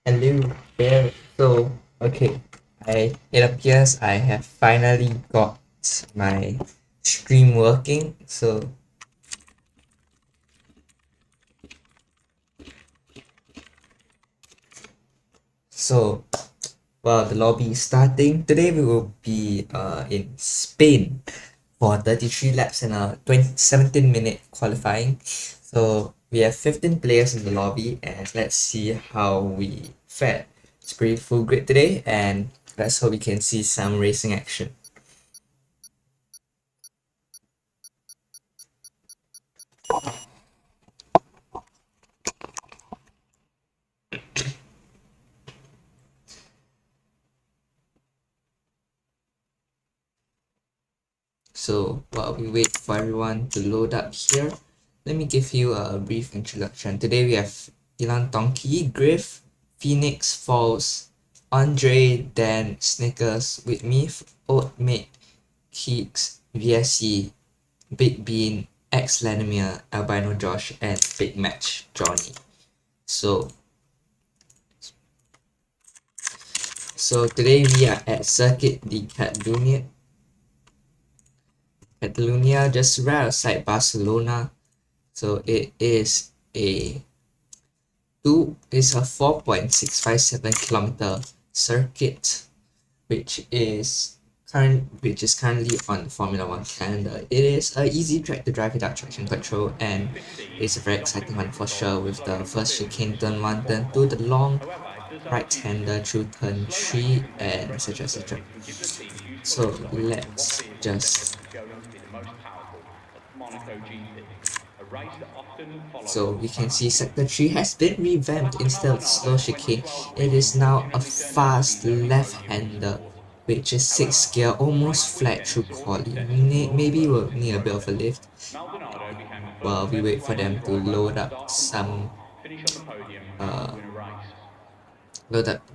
Hello there. So, okay, it appears I have finally got my stream working. So well, the lobby is starting. Today we will be in Spain for 33 laps and a 17-minute qualifying. So we have 15 players in the lobby, and let's see how we fared. It's pretty full grid today, and let's hope we can see some racing action. So while we wait for everyone to load up here, let me give you a brief introduction. Today we have Ilan Tonki, Griff, Phoenix, Falls, Andre, Dan, Snickers, with me, Oatmate, Keeks, VSC, Big Bean, X Lanimir, Albino Josh, and Big Match Johnny. So today we are at Circuit de Catalunya, just right outside Barcelona. So it is a 4.657 kilometer circuit, which is currently on the Formula One calendar. It is an easy track to drive without traction control, and it's a very exciting one for sure, with the first chicane, turn 1, turn 2, the long right-hander through turn 3, and etc. So let's just so we can see sector 3 has been revamped. Instead of slow chicane, it is now a fast left-hander, which is 6th gear, almost flat through quali. Maybe we'll need a bit of a lift while we wait for them to load up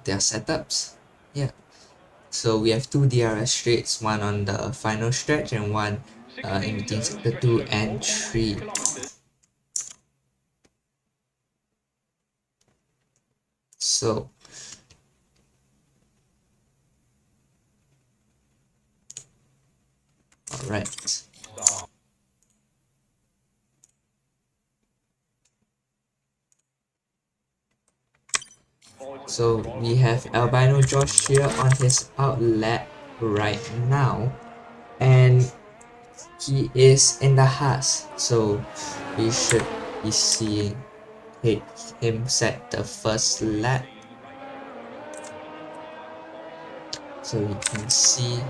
their setups. Yeah. So we have two DRS straights, one on the final stretch and one in between sector 2 and 3. So alright. So we have Albino Josh here on his outlet right now, and he is in the Haas, so we should be seeing him set the first lap. So we can see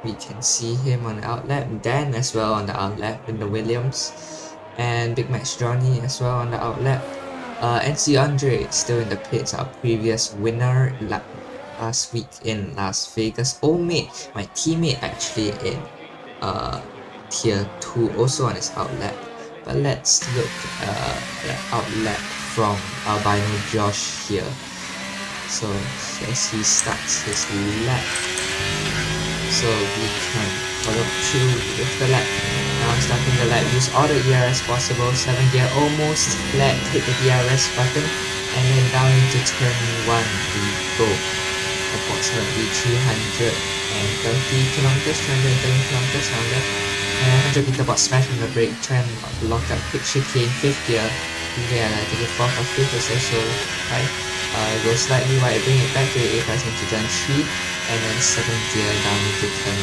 we can see him on the outlap, Dan as well on the outlap in the Williams, and Big Max Johnny as well on the outlap. NC Andre still in the pits, our previous winner last week in Las Vegas. Oldmate, my teammate, actually in tier 2, also on his outlap. But let's look at the outlap from Albino Josh here. So as he starts his lap, so we can follow through with the lap. Now starting the lap, use all the ERS possible, 7 gear almost flat, hit the DRS button, and then down into turn 1 we go. Approximately 330 kilometers, 330 kilometers around that. And 100 meter box smash on the brake, try and lock up quick chicane, 5th gear. Yeah, I think 4th or 5th is also right. Go slightly wide, bring it back to the A press into turn 3, and then 7th gear down into turn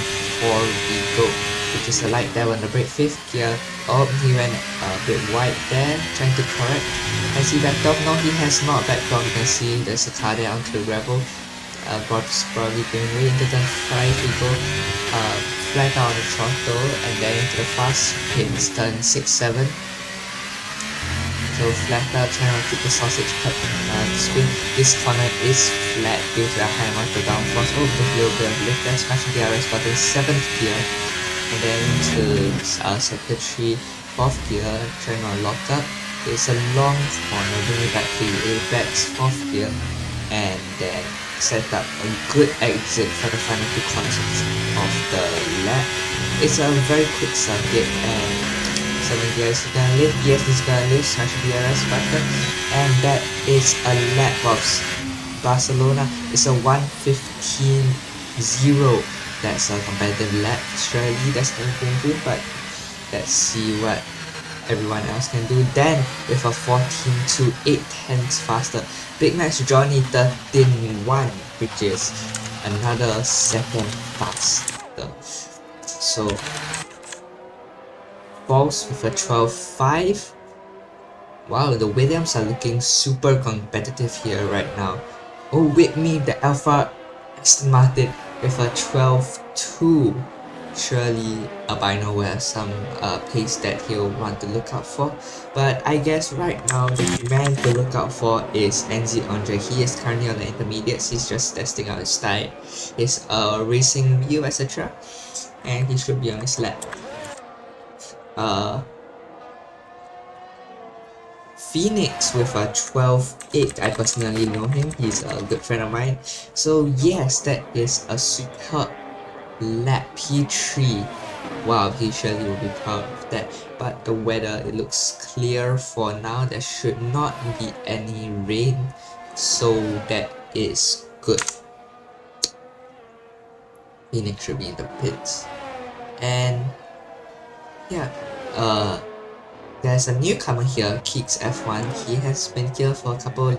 4 we go, which is a light there on the brake. 5th gear, oh, he went a bit wide there, trying to correct. Has he backed off? No, he has not backed off. You can see there's a car there onto the gravel. Probably going way into turn 5 we go, flat out on the throttle, and then into the fast pins, turn 6, 7. So flat out, trying to keep the sausage cut to spin. This corner is flat due to a high amount of downforce. Oh, the little bit of lift there, smashing the DRS button, 7th gear, and then to sector 3, 4th gear, trying to lock up. It's a long corner, bring it back to the apex, 4th gear, and then set up a good exit for the final 2 corners of the lap. It's a very quick circuit, and 7 gears is gonna lift, gears is gonna lift, smash the DRS button, and that is a lap of Barcelona. It's a 1:15.0. That's a competitive lap. Surely that's anything good, but let's see what everyone else can do. Then with a 14 to 8 tenths faster, Big Max Johnny 13.1, which is another second faster. So Falls with a 12.5. Wow, the Williams are looking super competitive here right now. Oh, with me, the Alpha Aston Martin with a 12.2. Surely Albino will have some pace that he'll want to look out for. But I guess right now the man to look out for is NZ Andre. He is currently on the intermediates. He's just testing out his style, his racing view, etc. And he should be on his lap. Phoenix with a 12.8. I personally know him. He's a good friend of mine. So yes, that is a superb lap. P3. Wow, he surely will be proud of that. But the weather, it looks clear for now. There should not be any rain, so that is good. Phoenix should be in the pits. And yeah, there's a newcomer here, Keeks F1. He has been here for a couple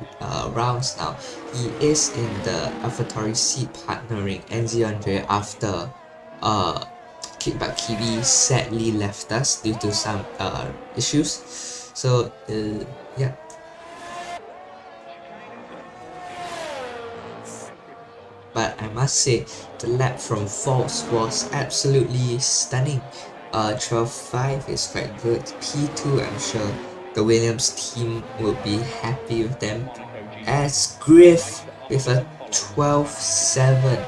rounds now. He is in the AlphaTauri seat partnering NZ Andre after Kickback Kiwi sadly left us due to some issues. So yeah. But I must say, the lap from Falls was absolutely stunning. 12.5 is quite good. P2, I'm sure the Williams team will be happy with them. As Griff with a 12.7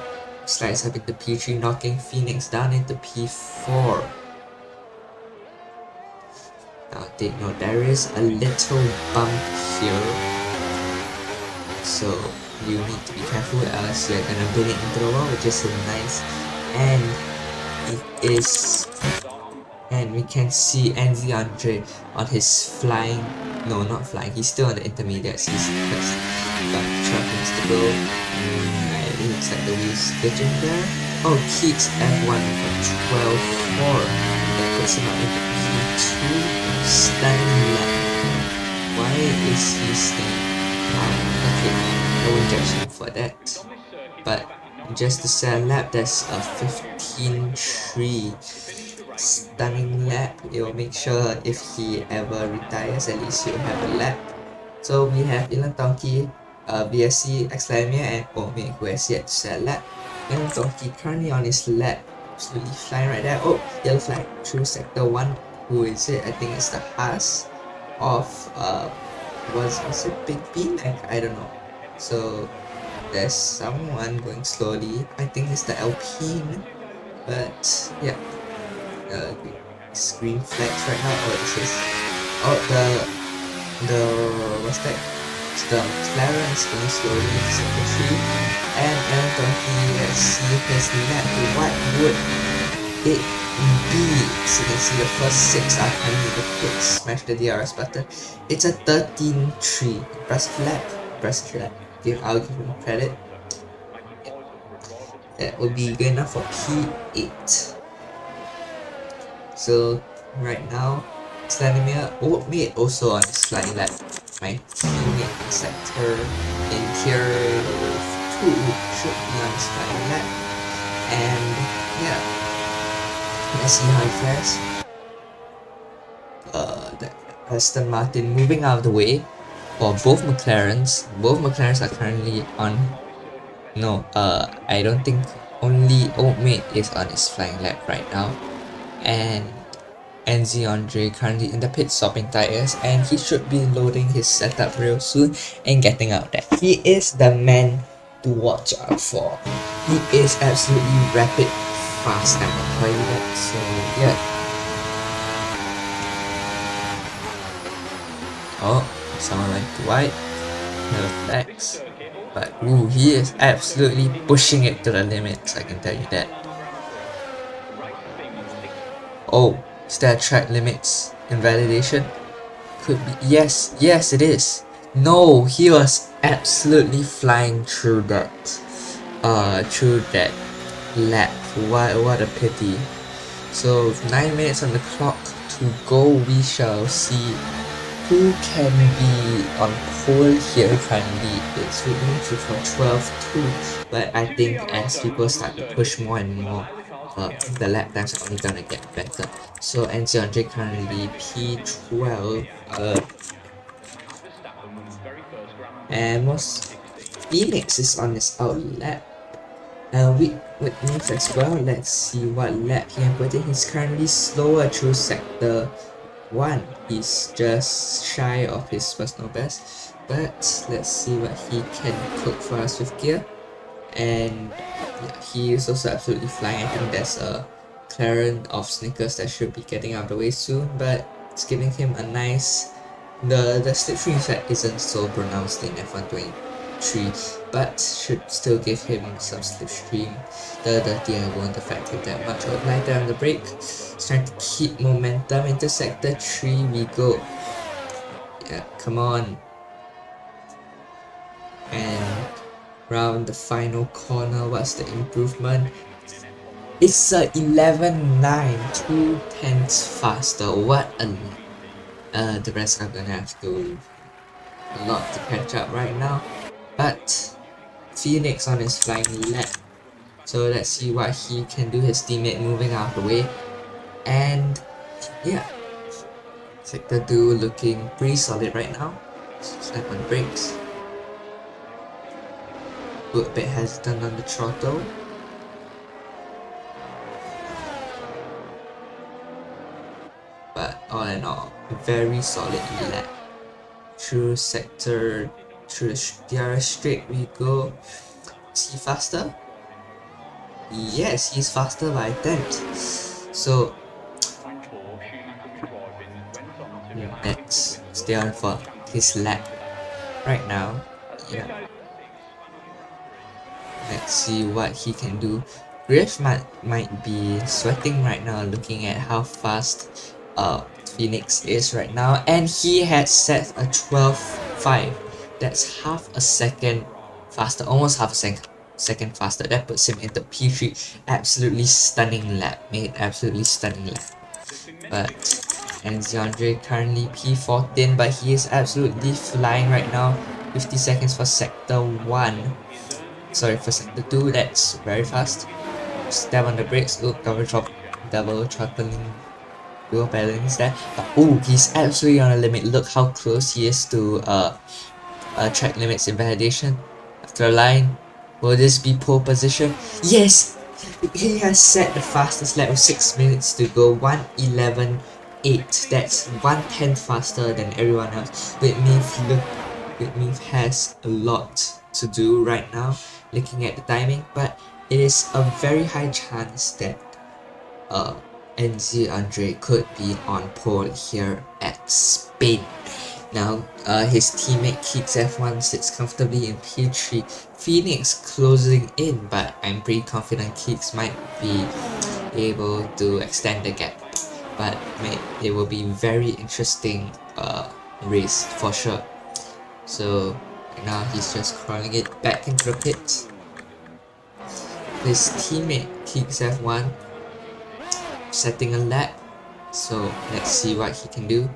slides up into P3, knocking Phoenix down into P4. Now take note, there is a little bump here, so you need to be careful, else you're gonna bin it into the wall, which is nice. And it is, and we can see NZ Andre on his flying, no, not flying, he's still on the intermediates. He's just got trappings to go. It looks like the wheels glitching there. Oh, Keeks F1 with a 12.4. That puts him up into P2. Stunning lap. Why is he staying? Okay, I won't judge him for that. But just to say a lap, that's a 15.3. Stunning lap. It will make sure if he ever retires, at least he'll have a lap. So we have Ilan Tonki, BSC, Xlamia, and Ome, who has yet to say a lap. Ilan Tonki currently on his lap, absolutely flying right there. Oh, yellow flag through sector 1. Who is it? I think it's the Haas of was it Big B? I don't know. So there's someone going slowly. I think it's the Alpine, but yeah. Green flags right now. Oh, it says, oh, the what's that? It's the McLaren is going slowly to sector 3, and L20, let's see his lap. What would it be? So you can see the first 6 are coming in the pits. Smash the DRS button. It's a 13.3. Impressive lap. Impressive lap. I'll give him credit. That will be good enough for P8. So right now, Slanimir made also on his flying lap. My teammate in sector in tier 2 should be on his flying lap. And yeah, let's see how he fares. The Aston Martin moving out of the way for both McLarens. Both McLarens are currently on. No, I don't think only Oatmate is on his flying lap right now. And NZ Andre currently in the pit swapping tires, and he should be loading his setup real soon and getting out there. He is the man to watch out for. He is absolutely rapid fast, I can tell you that. So yeah. Oh, someone went to white. No flags. But ooh, he is absolutely pushing it to the limits, I can tell you that. Oh, is there track limits invalidation? Could be. Yes, yes it is. No, he was absolutely flying through that lap. What a pity. So 9 minutes on the clock to go. We shall see who can be on pole here currently. It's moving from 12-2, but I think as people start to push more and more, the lap times are only gonna get better. So NC currently P12, and most Phoenix is on his outlap. With moves as well. Let's see what lap he can put in. He's currently slower through sector 1. He's just shy of his personal best, but let's see what he can cook for us with gear. And yeah, he is also absolutely flying. I think there's a clearance of Snickers that should be getting out of the way soon, but it's giving him a nice. The slipstream effect isn't so pronounced in F123, but should still give him some slipstream. The DI won't affect him that much. Lighter on the brake, trying to keep momentum into sector 3 we go. Yeah, come on. And round the final corner, what's the improvement? It's a 11.9, 2/10 faster. What a the rest are gonna have to a lot to catch up right now. But Phoenix on his flying lap. So let's see what he can do. His teammate moving out of the way. And yeah, Sector 2 looking pretty solid right now. Slap on brakes. A bit hesitant on the throttle. But all in all, very solid lap. Through sector, through the DRS straight we go. Is he faster? Yes, he's faster by 10th. So let's stay on for his lap right now. Yeah. Let's see what he can do. Griff might be sweating right now looking at how fast Phoenix is right now, and he had set a 12.5. That's half a second faster, almost half a second faster. That puts him into P3. Absolutely stunning lap, made absolutely stunning lap. But NC currently P14, but he is absolutely flying right now. 50 seconds for sector 1. Sorry, for sector 2, that's very fast. Step on the brakes. Oh, double throttling. Dual pedaling is there. But oh, he's absolutely on the limit. Look how close he is to track limits invalidation. After a line, will this be pole position? Yes! He has set the fastest lap with 6 minutes to go. 1:11.8. That's 1/10 faster than everyone else. Whitmeath has a lot to do right now, looking at the timing, but it is a very high chance that NC could be on pole here at Spain. Now, his teammate Keeks F1 sits comfortably in P3. Phoenix closing in, but I'm pretty confident Keeks might be able to extend the gap. But it will be very interesting race for sure. So right now he's just crawling it back into the pit. His teammate Keeks F1 setting a lap, so let's see what he can do.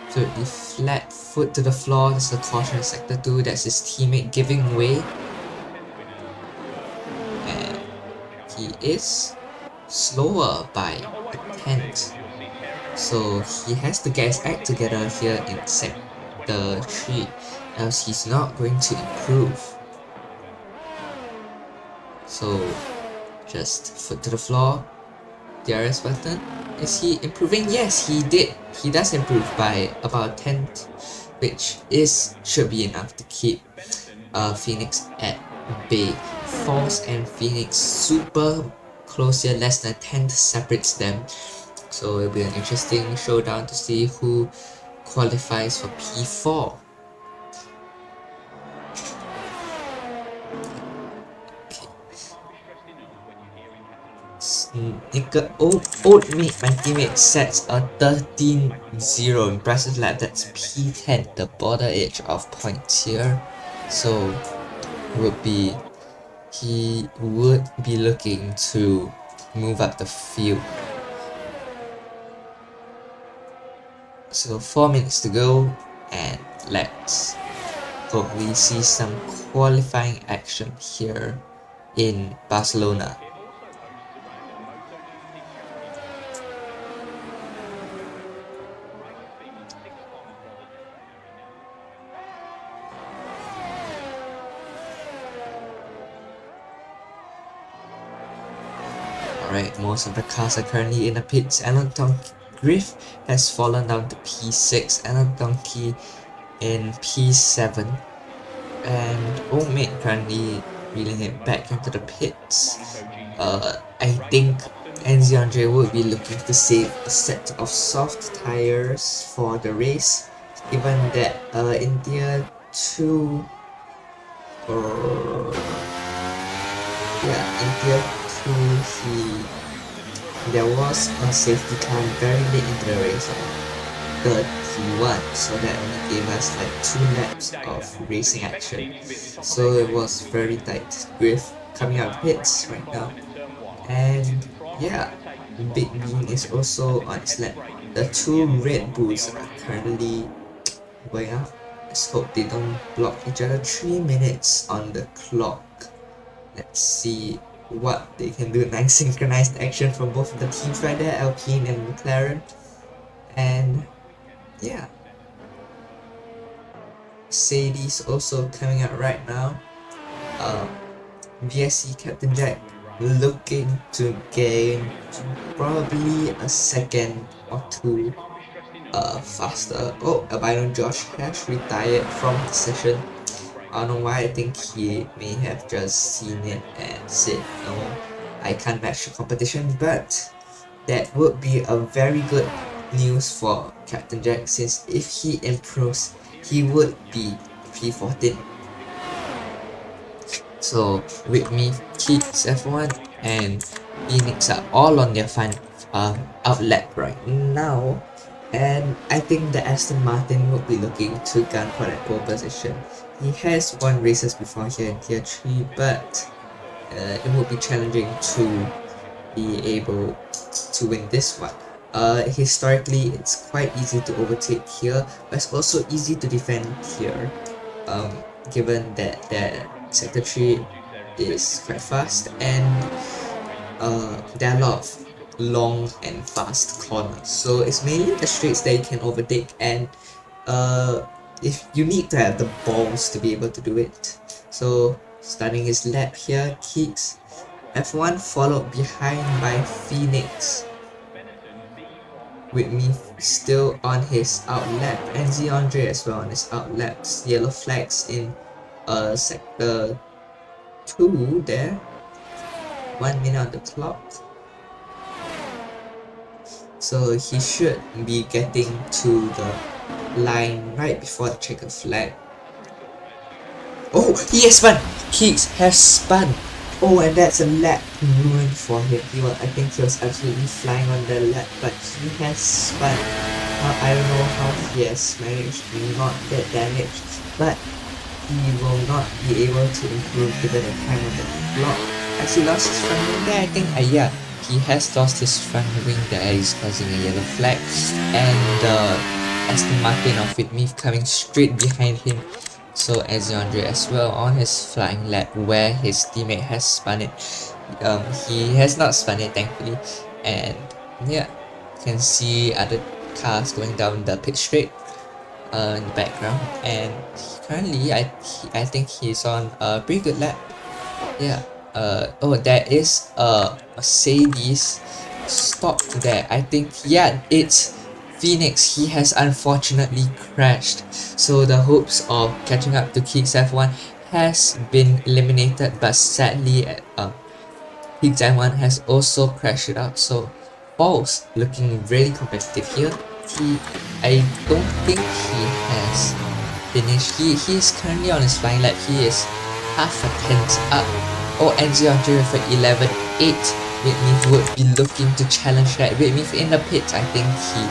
So the flat foot to the floor, that's a caution in sector 2, that's his teammate giving way. And he is slower by a 10th. So he has to get his act together here in sector 3, else he's not going to improve. So just foot to the floor. DRS button. Is he improving? Yes, he did. He does improve by about 10th, which should be enough to keep Phoenix at bay. Falls and Phoenix super close here, less than 10th separates them. So it'll be an interesting showdown to see who qualifies for P4. Old mate, my teammate sets a 13-0 impressive lap. That's P10, the border edge of points here. So he would be looking to move up the field. So 4 minutes to go, and let's hopefully see some qualifying action here in Barcelona. Alright, most of the cars are currently in the pits. Alan Griff has fallen down to P6, Alan Donkey in P7, and Old Mate currently reeling it back into the pits. I think Enzi Andre would be looking to save a set of soft tires for the race, given that in tier 2 in tier 2 there was a safety car very late into the race on 31, so that only gave us like 2 laps of racing action, so it was very tight. Griff coming out of pits right now, and yeah, Big Bean is also on his lap. The 2 Red Bulls are currently going out. Let's hope they don't block each other. 3 minutes on the clock. Let's see what they can do. Nice synchronized action from both of the teams right there, Alpine and McLaren. And yeah, Sadie's also coming out right now. VSC Captain Jack looking to gain probably a second or 2 faster. Oh, Albino Josh has retired from the session. I don't know why. I think he may have just seen it and said, no, I can't match the competition, but that would be a very good news for Captain Jack, since if he improves, he would be P14. So with me, Keats F1 and Phoenix are all on their outlet right now, and I think the Aston Martin will be looking to gun for that pole position. He has won races before here in tier 3, but it will be challenging to be able to win this one. Historically, it's quite easy to overtake here, but it's also easy to defend here, given that Sector 3 is quite fast, and there are a lot of long and fast corners, so it's mainly the straights that you can overtake, and if you need to have the balls to be able to do it. So starting his lap here, Keeks F1 followed behind by Phoenix, with me still on his outlap, and Z Andre as well on his outlaps. Yellow flags in sector 2 there. 1 minute on the clock. So he should be getting to the line right before the checkered flag. Oh, he has spun! Keeks has spun! Oh, and that's a lap ruined for him. I think he was absolutely flying on the lap, but he has spun. I don't know how he has managed to not get damaged, but he will not be able to improve given the time on the block. Actually lost his front wing there, I think. Yeah, he has lost his front wing there. He's causing a yellow flag, and Aston Martin of Whitmeath coming straight behind him. So Andre as well on his flying lap where his teammate has spun it. He has not spun it, thankfully, and yeah, you can see other cars going down the pit straight in the background, and currently I think he's on a pretty good lap. Yeah. Oh, there is a Mercedes stopped there. I think, yeah, it's Phoenix. He has unfortunately crashed, so the hopes of catching up to Keeks F1 has been eliminated, but sadly Keeks F1 has also crashed it out. So Paul's looking really competitive here. I don't think he has finished. He is currently on his flying lap. He is half a tenth up. Oh, and 0 for 11.8 Whitney would be looking to challenge that. Whitney in the pits, I think he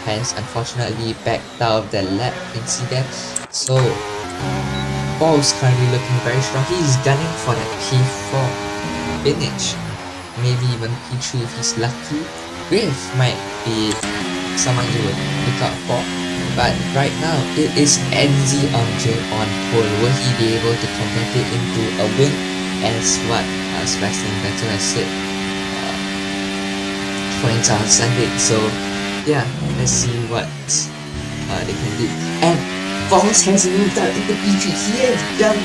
has unfortunately backed out of the lap, you can see that. So Paul's currently looking very strong. He's gunning for that P4 finish, maybe even P3 if he's lucky. Griff might be someone you would look out for, but right now it is NZ Andre on pole. Will he be able to convert it into a win, as what Sebastian Vettel has said points on Sunday? So yeah, let's see what they can do. And Fox has moved up into P3. He has done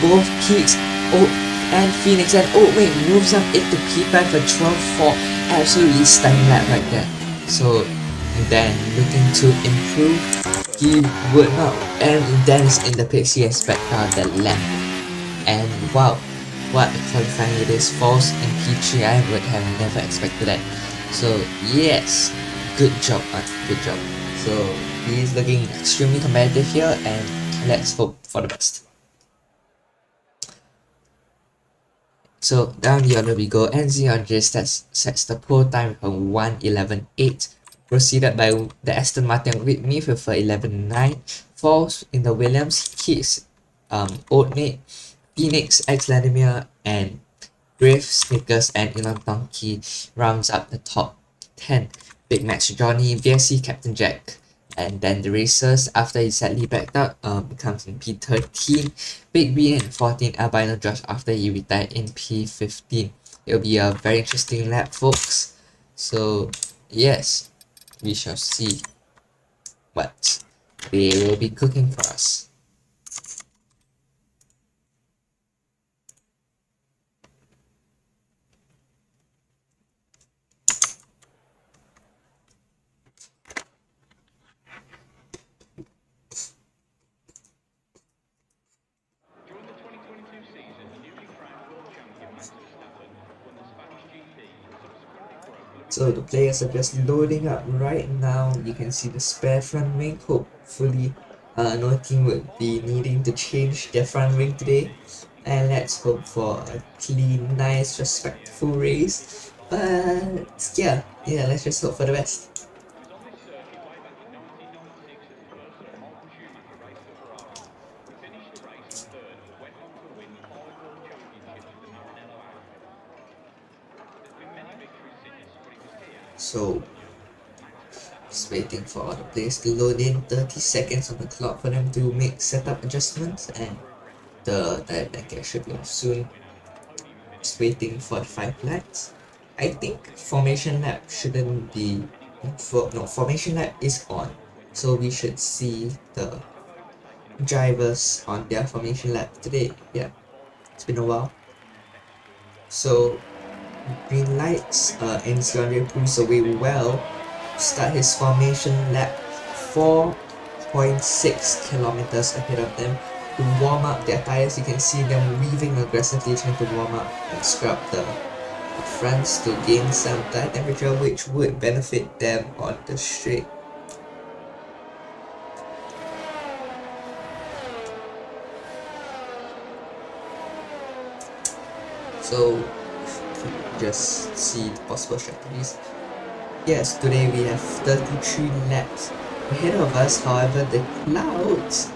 both kicks. Oh, and Phoenix, and oh wait, moves up into P5 for 12-4. Absolutely stunning lap right there. So then looking to improve, he would not, and then is in the pits. He has backed out the lap. And wow, what a qualifying it is. Falls in P3, I would have never expected that. So yes, good job, good job. So he's looking extremely competitive here, and let's hope for the best. So down the order we go. NZ Andre sets the pole time with a 1:11.8, preceded by the Aston Martin Whitney with a 11.9. Falls in the Williams, Keith's old mate, Phoenix, Vladimir, and Griff, Snickers, and Elon Donkey rounds up the top 10. Big Max Johnny, VSC Captain Jack, and then the racers, after he sadly backed out, becomes in P13. Big B in 14, Albino Josh after he retired in P15. It'll be a very interesting lap, folks. So yes, we shall see what they will be cooking for us. So the players are just loading up right now. You can see the spare front wing. Hopefully no team would be needing to change their front wing today. And let's hope for a clean, nice, respectful race. But yeah, let's just hope for the best. So just waiting for all the players to load in. 30 seconds on the clock for them to make setup adjustments, and the tire blanket should be off soon. Just waiting for the 5 flags. I think formation lap shouldn't be formation lap is on, so we should see the drivers on their formation lap today. Yeah, it's been a while. So green lights, and Andre pulls away well. Start his formation lap 4.6 kilometers ahead of them. To warm up their tires, you can see them weaving aggressively, trying to warm up and scrub the fronts to gain some tire temperature, which would benefit them on the straight. So just see the possible strategies. Yes, today we have 33 laps ahead of us. However, the clouds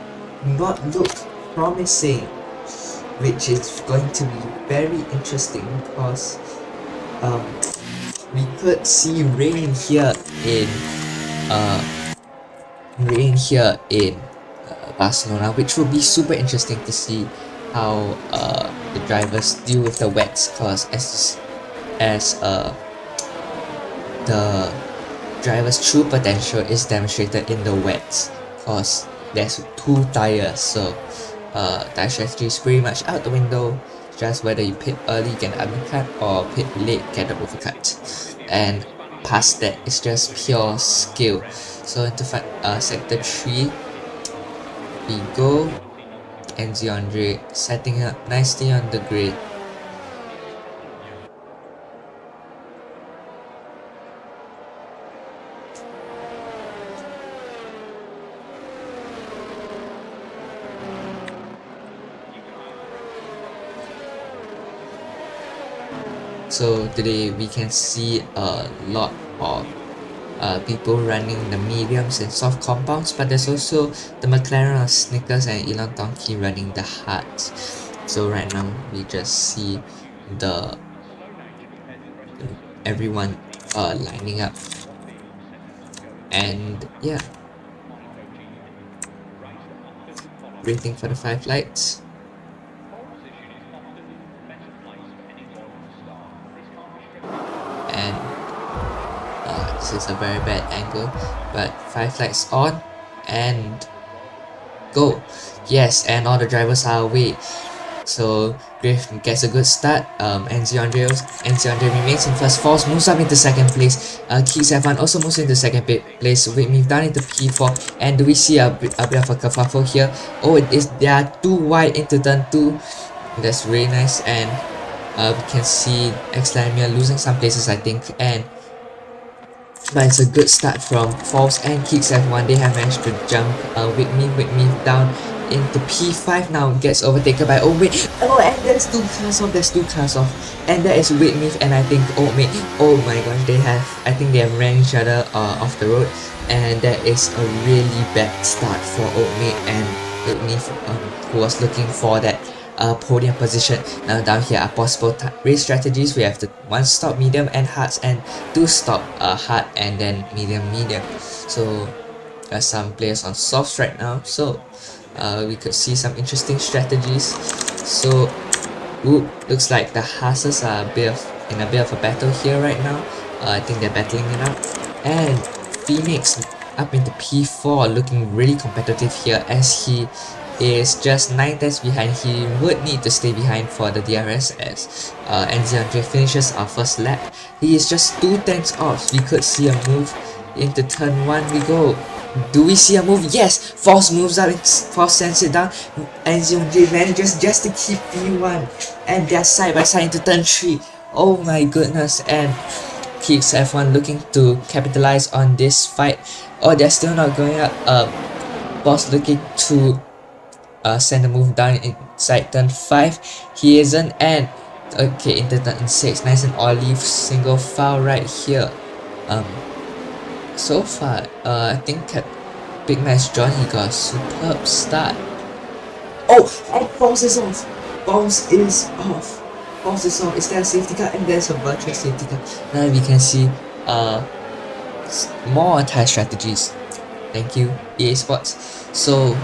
do not look promising, which is going to be very interesting because we could see rain here in Barcelona, which would be super interesting to see how the drivers deal with the wets, because as the driver's true potential is demonstrated in the wets, because there's 2 tires, so tire strategy is pretty much out the window. Just whether you pit early get an undercut or pit late get an overcut, and past that it's just pure skill. So into sector 3 we go. NZ Andre setting up nicely on the grid. So today we can see a lot of people running the mediums and soft compounds, but there's also the McLaren of Snickers and Elon Donkey running the hards. So right now we just see the everyone lining up, and yeah, waiting for the 5 lights. And this is a very bad angle, but 5 lights on and go. Yes, and all the drivers are away. So Griff gets a good start. NZ Andre remains in first, Falls moves up into second place. Keys F1 also moves into second place. We move down into P4, and do we see a bit of a kerfuffle here? Oh, they are too wide into turn 2. That's really nice, and we can see Xlamia losing some places, I think, but it's a good start from Falls and Kicks F1. They have managed to jump with me down into P5 now, gets overtaken by Omid. Oh, and there's 2 cars off, and that is Whitney and I think Omid. Oh my gosh, I think they have ran each other off the road, and that is a really bad start for Omid and Whitney, who was looking for that podium position. Now down here are possible race strategies. We have the 1 stop medium and hards, and 2 stop hard and then medium. So some players on softs right now, so we could see some interesting strategies. So looks like the Haas's are in a bit of a battle here right now. I think they're battling it out, and Phoenix up into P4 looking really competitive here, as he is just 9 tenths behind. He would need to stay behind for the DRS as NZ Andre finishes our first lap. He is just 2 tenths off. We could see a move into turn 1. We go. Do we see a move? Yes! False moves out, False sends it down. NZ Andre manages just to keep P1, and they're side by side into turn 3. Oh my goodness, and Kicks F1 looking to capitalize on this fight. Oh, they're still not going up. Boss looking to send a move down inside turn 5. He isn't, and okay, into turn 6. Nice and olive single file right here. So far, I think Big Max Johnny got a superb start. Oh, and Falls is off. Falls is off. Is there a safety car? And there's a virtual safety car. Now we can see more tire strategies. Thank you, EA Sports. So,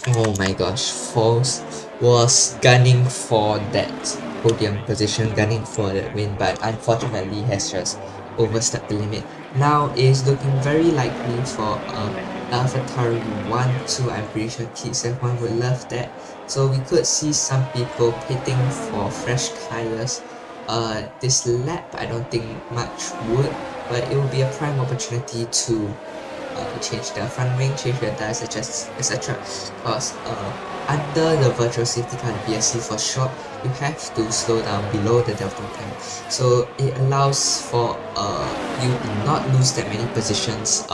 oh my gosh, Falls was gunning for that podium position, gunning for that win, but unfortunately has just overstepped the limit. Now is looking very likely for AlphaTauri 1, 2. I'm pretty sure Kids F1 would love that. So we could see some people pitting for fresh tires this lap. I don't think much would, but it will be a prime opportunity to change their front wing, change their tires, etc. Because under the virtual safety car, the VSC for short, you have to slow down below the delta time. So it allows for you to not lose that many positions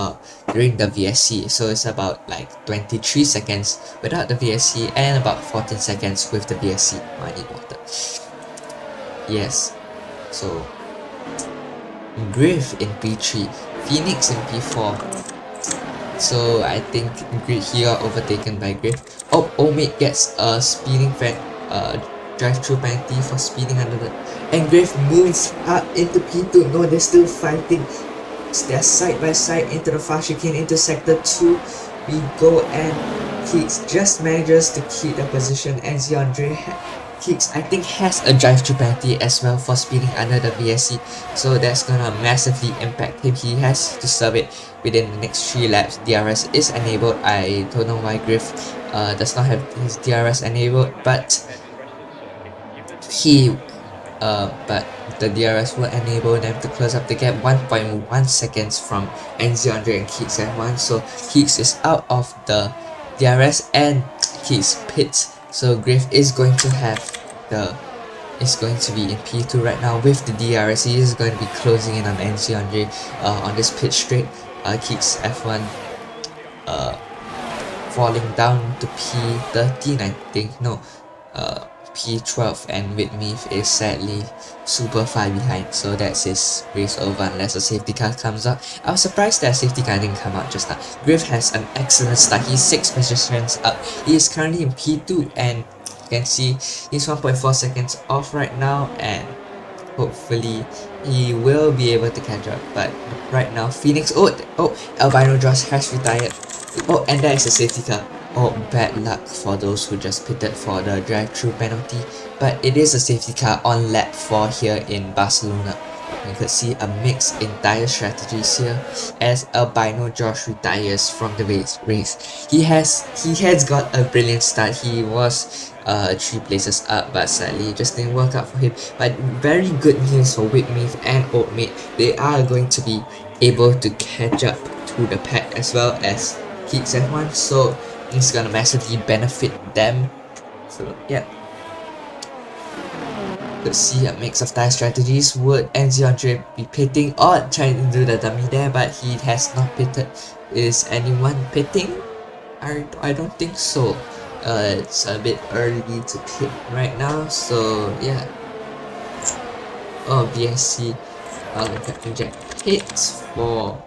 during the VSC. So it's about like 23 seconds without the VSC and about 14 seconds with the VSC. I need water. Yes. So Griff in P3, Phoenix in P4. So I think here overtaken by Griff. Oh, Omid gets a speeding drive-through penalty for speeding under the, and Griff moves up into P2. No, they're still fighting. They're side by side into the fast chicane into sector 2. We go, and Keeks just manages to keep the position. And Andre Keeks, I think, has a drive-through penalty as well for speeding under the VSC, so that's gonna massively impact him. He has to serve it within the next 3 laps. DRS is enabled. I don't know why Griff does not have his DRS enabled, but the DRS will enable them to close up the gap 1.1 seconds from NZ Andre and Keeks F1. So Keeks is out of the DRS and Keeks pits. So Griff is going to be in P2 right now with the DRS. He is going to be closing in on NZ Andre on this pit straight. Keeks F1 falling down to P13, I think. No, P12 and Whitmeath is sadly super far behind, so that's his race over unless a safety car comes out. I was surprised that a safety car didn't come out just now. Griff has an excellent start, he's 6 positions up. He is currently in P2 and you can see he's 1.4 seconds off right now, and hopefully he will be able to catch up. But right now Phoenix, Albino Josh has retired. Oh, and there is a safety car. Oh, bad luck for those who just pitted for the drive-through penalty, but it is a safety car on lap 4 here in Barcelona. You could see a mix in tire strategies here as Albino Josh retires from the race. He has got a brilliant start. He was 3 places up, but sadly it just didn't work out for him. But very good news for Whitmeath and Oatmeat. They are going to be able to catch up to the pack as well as Heats F1, so it's gonna massively benefit them. So yeah, let's see a mix of tire strategies. Would Andre be pitting or trying to do the dummy there, but he has not pitted. Is anyone pitting? I don't think so. It's a bit early to pit right now, so yeah. Oh, BSC Captain Jack pits for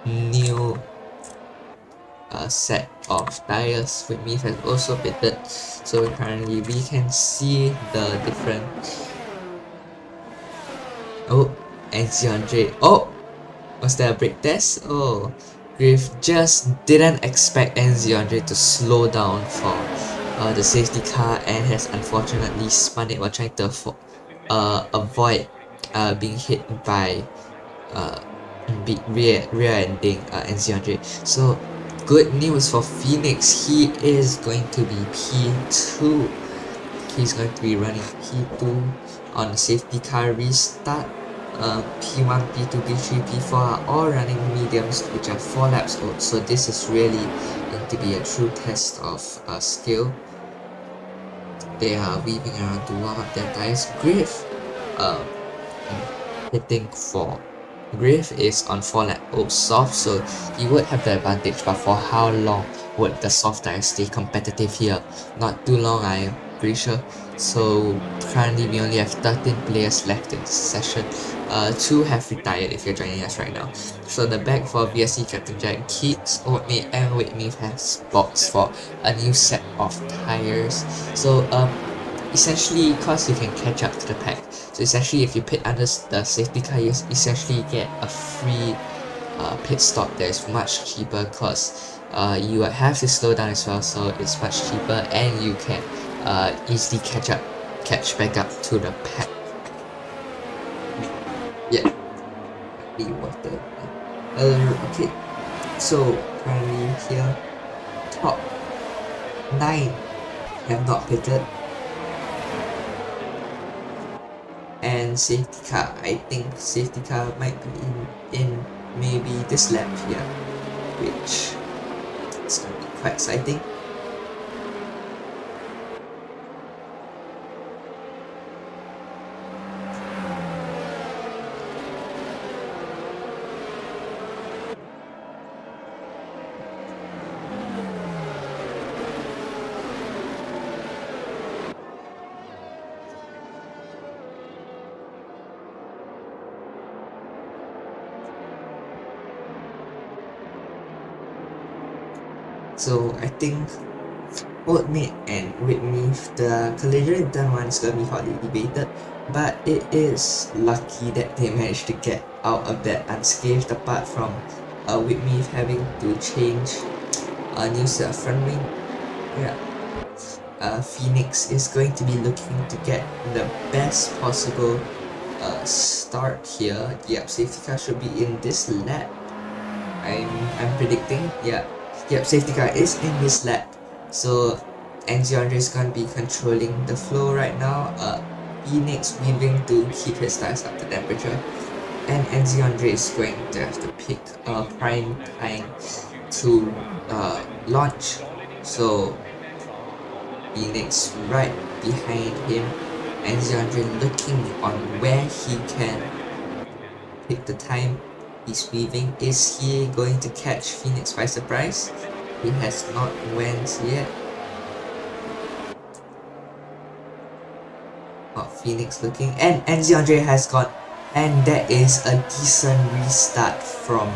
new set of tires. Whitmeath has also pitted, so currently we can see the different. Oh, Andre. Oh, was there a brake test? Oh, Griff just didn't expect Andre to slow down for the safety car and has unfortunately spun it while trying to avoid being hit by rear-ending Andre. So good news for Phoenix, he is going to be P2. He's going to be running P2 on the safety car restart. P1, P2, P3, P4 are all running mediums, which are 4 laps old, so this is really going to be a true test of skill. They are weaving around to warm up their tires. Griff hitting for Griff is on 4 lap old soft, so he would have the advantage, but for how long would the soft tires stay competitive here? Not too long, I am pretty sure. So currently we only have 13 players left in this session. 2 have retired if you're joining us right now. So the back for VSC, Captain Jack, Keats, Oatmeat and Whitmeath has boxed for a new set of tires. So essentially, because you can catch up to the pack, so essentially if you pit under the safety car, you essentially get a free pit stop that is much cheaper, because you have to slow down as well, so it's much cheaper and you can easily catch back up to the pack. Yeah, the water. Okay, so currently here, top 9 have not pitted. And safety car, I think safety car might be in maybe this lap here, which is going to be quite exciting. So I think Oatmeat and Whitmeath, the collision in turn 1 is going to be hotly debated, but it is lucky that they managed to get out of that unscathed, apart from Whitmeath having to change a new set of front wing. Yeah, Phoenix is going to be looking to get the best possible start here. Yep, safety car should be in this lap. I'm predicting. Yep, safety car is in this lap. So Andre is going to be controlling the flow right now. Phoenix weaving to keep his tires up to temperature. And Andre is going to have to pick a prime time to launch. So Phoenix right behind him. Andre looking on where he can pick the time. He's weaving. Is he going to catch Phoenix by surprise? He has not went yet. Phoenix looking, and NZ Andre has gone, and that is a decent restart from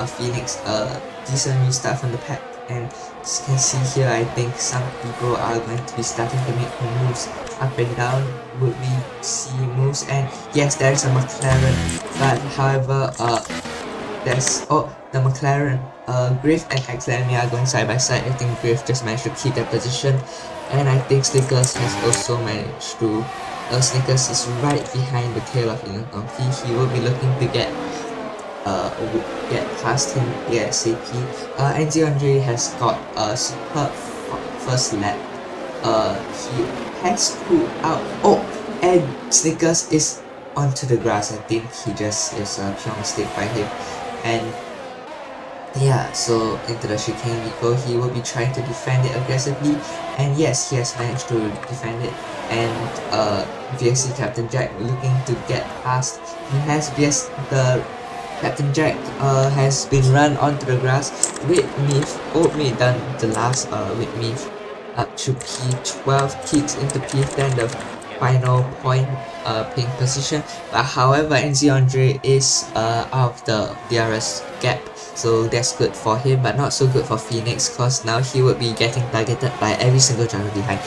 Phoenix, a decent restart from the pack. And as you can see here, I think some people are going to be starting to make moves up and down. Would we see moves? And yes, there is a McLaren, but however, there's the McLaren, Griff and Academy are going side by side. I think Griff just managed to keep that position, and I think Snickers has also managed to. Snickers is right behind the tail of Inokongki. He will be looking to get past him ASAP. NZ Andre has got a superb first lap. He has pulled out. Oh, and Snickers is onto the grass. I think he just is a pure mistake by him. And yeah, so into the chicane we go. He will be trying to defend it aggressively, and yes, he has managed to defend it. And VSC Captain Jack looking to get past. He has the Captain Jack has been run onto the grass. Whitmeath done the last Whitmeath up to P12, kicks into P10, the final point pink position. But however, NZ Andre is out of the DRS gap, so that's good for him, but not so good for Phoenix, because now he would be getting targeted by every single driver behind.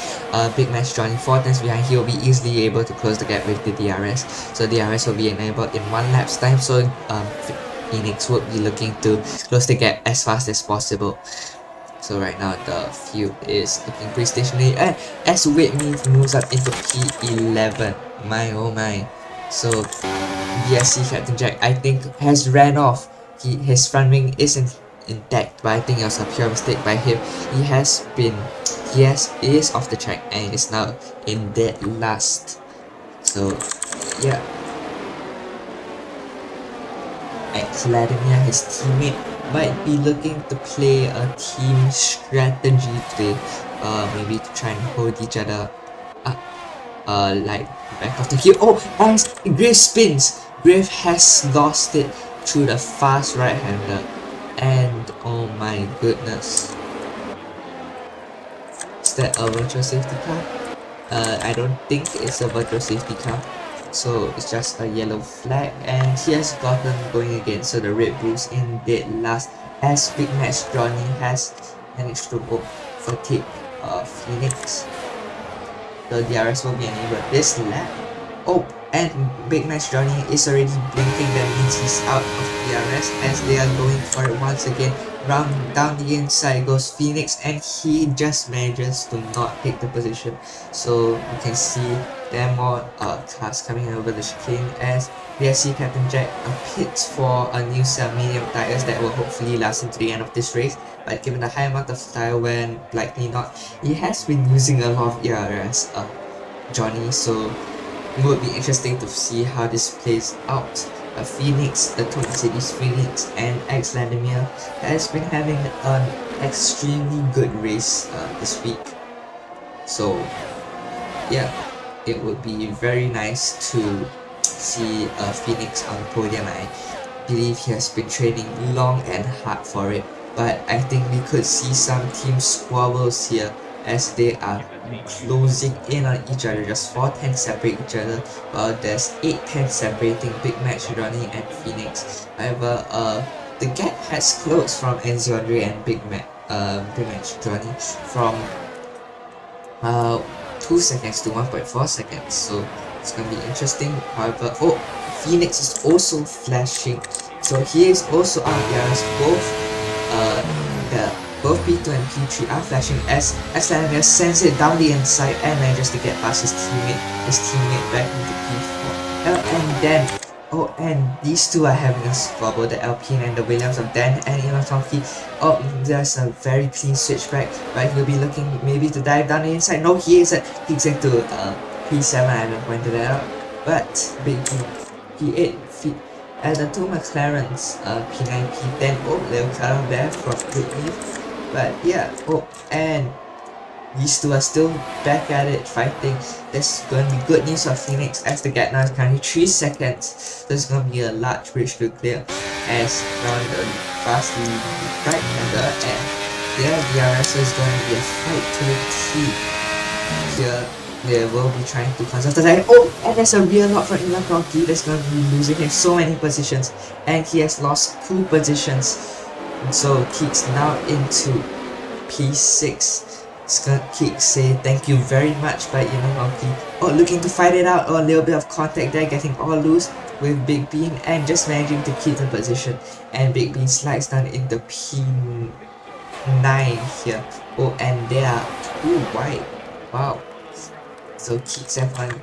Big Match joining 4 turns behind, he will be easily able to close the gap with the DRS, so DRS will be enabled in 1 lap's time, so Phoenix would be looking to close the gap as fast as possible. So right now the field is looking pretty stationary, and as Whitmeath moves up into P11, my oh my. So BSC Captain Jack, I think, has ran off. His front wing isn't intact, but I think it was a pure mistake by him. He is off the track and is now in dead last. So yeah, Vladimir, his teammate, might be looking to play a team strategy today, maybe to try and hold each other up, like back of the queue. Oh, as Griff spins, Griff has lost it through the fast right-hander, and oh my goodness, is that a virtual safety car? I don't think it's a virtual safety car, so it's just a yellow flag, and he has gotten going again. So the Red Bulls in dead last, as Big Match Johnny has managed to overtake Phoenix. The DRS will be enabled this lap. Oh, and Big Match Johnny is already blinking, that means he's out of DRS, as they are going for it once again. Round down the inside goes Phoenix, and he just manages to not take the position. So you can see there are more cars coming over the chicane, as BSC Captain Jack pits for a new set of medium tires that will hopefully last into the end of this race. But given the high amount of tire wear, likely not, he has been using a lot of ERS, Johnny, so it would be interesting to see how this plays out. Phoenix, the Twin Cities Phoenix, and Vladimir has been having an extremely good race this week. So yeah, it would be very nice to see Phoenix on the podium. I believe he has been training long and hard for it, but I think we could see some team squabbles here, as they are closing in on each other. Just 4 tenths separate each other, while there's 8 tenths separating Big Match Johnny and Phoenix. However, the gap has closed from NZ Andre and Big Match Johnny from 2 seconds to 1.4 seconds, so it's gonna be interesting. However, oh, Phoenix is also flashing, so he is also out there. Both P2 and P3 are flashing, as Vladimir sends it down the inside and manages to get past his teammate back into P4. And then, oh, and these two are having a squabble, the Alpine and the Williams of Dan and Inokongki. Oh, there's a very clean switchback, but he'll be looking maybe to dive down the inside. No, he is kicks into P7, I haven't pointed that out. But big P8, and the two McLarens, P9, P10, oh, they'll cut off there from Whitney. But yeah, oh, and these two are still back at it, fighting. There's going to be good news for Phoenix, as the gap now is currently 3 seconds. There's going to be a large bridge to clear, as now the fastly right-hander, and their DRS is going to be a fight to the teeth here. They will be trying to counter attack. Oh, and there's a real lot from Ilan Rocky that's going to be losing him so many positions, and he has lost 2 positions. So Keeks now into P6. Keeks say thank you very much by Ilan Rocky. Oh, looking to fight it out. Oh, a little bit of contact there, getting all loose with Big Bean and just managing to keep the position. And Big Bean slides down into P9 here. Oh, and they are 2 wide. Wow. So Keeks F1.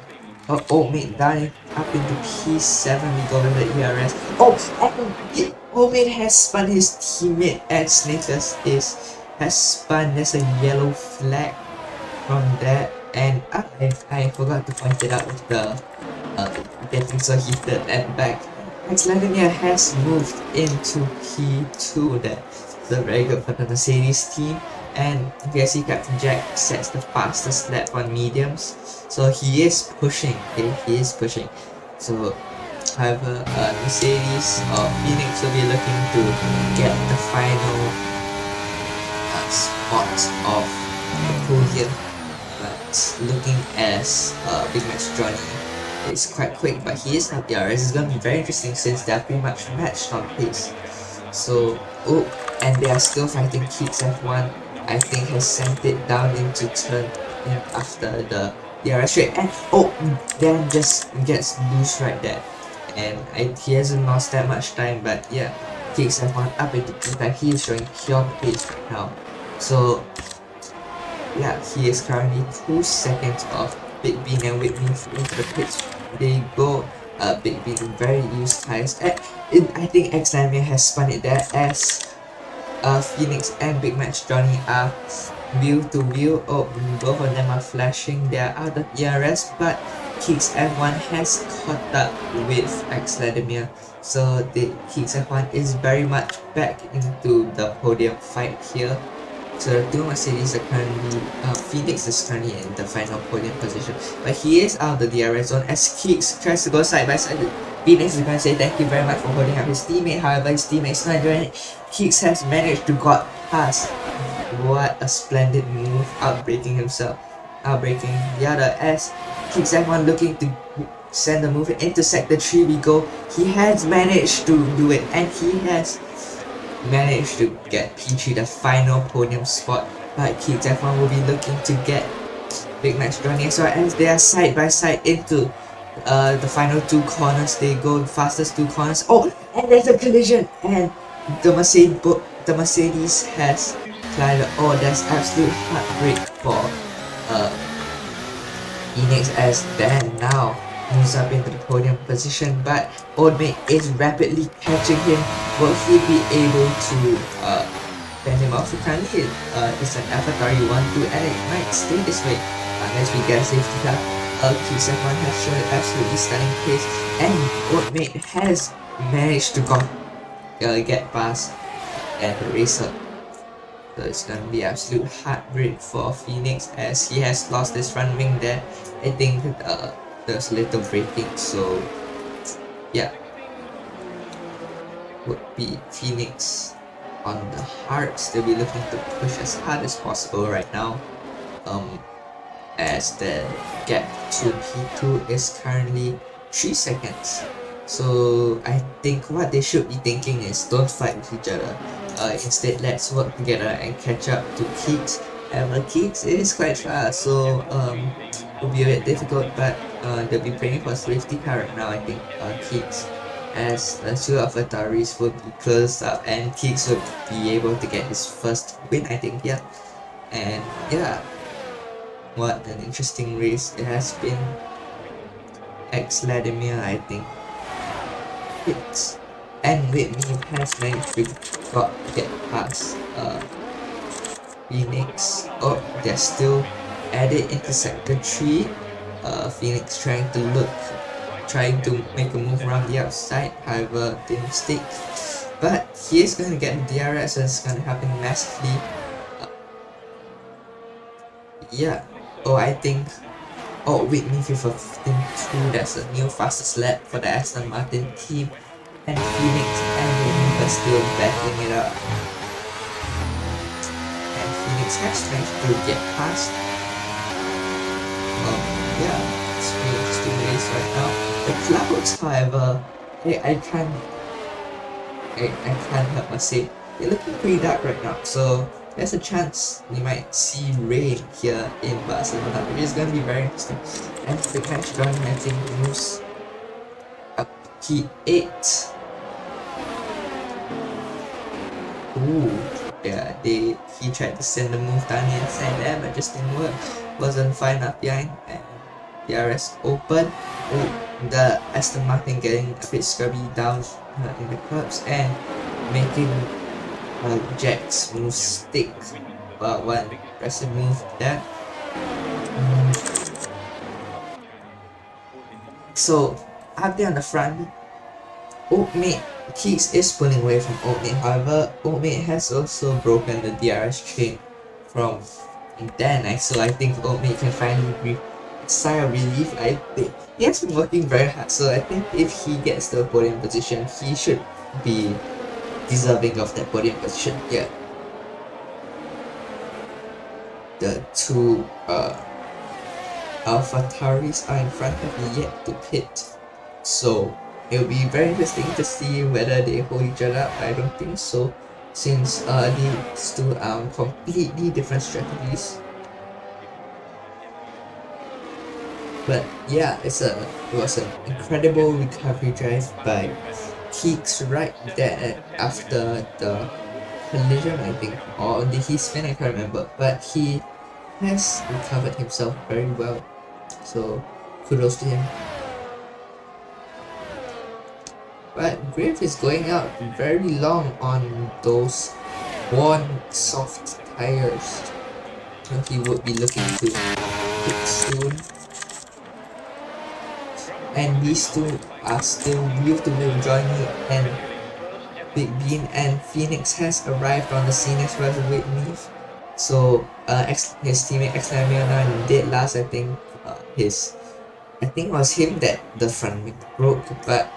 Oh, mate, down up into P7 we go with the ERS. Oh, and Omid has spun his teammate as Nicholas has spun. There's a yellow flag from that, and I forgot to point it out with the getting so heated at the back. Vladimir has moved into P2. That's very good for the Mercedes team. And you can see Captain Jack sets the fastest lap on mediums, so he is pushing. Okay, he is pushing. So, however, Mercedes or Phoenix will be looking to get the final spot of the podium, but looking as Big Max Johnny is quite quick, but he is not DRS. It's going to be very interesting since they are pretty much matched on pace. So, oh, and they are still fighting. Keeks F1 I think has sent it down into turn after the DRS straight, and oh, Dan just gets loose right there, and he hasn't lost that much time, but yeah, Keeks F1 up into P5. He is showing pure pace right now. So yeah, he is currently 2 seconds off Big Bean and Whitney into the pits. They go Big Bean very used tires. I think Xlamia has spun it there as Phoenix and Big Match Johnny are wheel to wheel. Oh, both of them are flashing. They are out of ERS, but Keeks F1 has caught up with Vladimir. So the Keeks F1 is very much back into the podium fight here. So the 2 Mercedes are currently, Phoenix is currently in the final podium position, but he is out of the DRS zone as Keeks tries to go side by side. Phoenix is going to say thank you very much for holding up his teammate, however his teammate is not doing it. Keeks has managed to got past. What a splendid move, outbreaking the other as Keeks F1 looking to send the move into sector 3 we go. He has managed to do it, and he has managed to get P3 the final podium spot, but Keeks F1 will be looking to get Big Max Johnny as well, as they are side by side into the final 2 corners. They go the fastest 2 corners. Oh, and there's a collision, and the Mercedes has collided. Oh, that's absolute heartbreak for Phoenix as Dan now moves up into the podium position, but Old Mate is rapidly catching him. Will he be able to fend him off? Currently it's an AlphaTauri 1-2, and it might stay this way unless we get a safety car. Keeks F1 has shown absolutely stunning pace, and Old Mate has managed to get past and race up. So it's gonna be absolute heartbreak for Phoenix as he has lost his front wing there. I think there's a little braking, so yeah, would be Phoenix on the hearts. They'll be looking to push as hard as possible right now, as the gap to P2 is currently 3 seconds. So I think what they should be thinking is don't fight with each other. Instead, let's work together and catch up to Keeks. And Keeks is quite fast, so it will be a bit difficult, but they'll be praying for safety car right now. I think Keeks, as the 2 AlphaTauris will be closed up, and Keeks will be able to get his first win, I think. Yeah, and yeah, what an interesting race it has been. Vladimir, I think, and Whitney has managed to get past Phoenix. Oh, they're still at it into sector 3. Phoenix trying to make a move around the outside, however they mistake, but he is going to get DRS, and it's going to happen massively. Yeah, oh, I think Whitney for 15.2, that's a new fastest lap for the Aston Martin team, and Phoenix and Whitney are still battling it out, and Phoenix has managed to get past clouds, however, I can't help but say they're looking pretty dark right now. So there's a chance we might see rain here in Barcelona, which is going to be very interesting. And the catch running, I think, moves up P8. Ooh, yeah, he tried to send the move down the inside there, but just didn't work. Wasn't far enough behind, and DRS open. Ooh, the Aston Martin getting a bit scrubby down in the curbs and making Jack's move stick. One impressive move there. So update on the front. Oatmate Keeks is pulling away from Oatmate, however, Oatmate has also broken the DRS chain from Dan, so I think Oatmate can finally breathe a sigh of relief. I think he has been working very hard, so I think if he gets the podium position, he should be deserving of that podium position. Yeah. The two AlphaTauris are in front, have yet to pit, so it'll be very interesting to see whether they hold each other up. I don't think so, since these two are completely different strategies. But yeah, it was an incredible recovery drive by Keeks right there after the collision, I think, or did he spin? I can't remember, but he has recovered himself very well, so kudos to him. But Griff is going out very long on those worn soft tires, so he would be looking to pit soon. And these two are still wheel to wheel. Johnny and Big Bean, and Phoenix has arrived on the scene as well as Whitney. So his teammate X9 did last. I think I think it was him that the front wing broke, but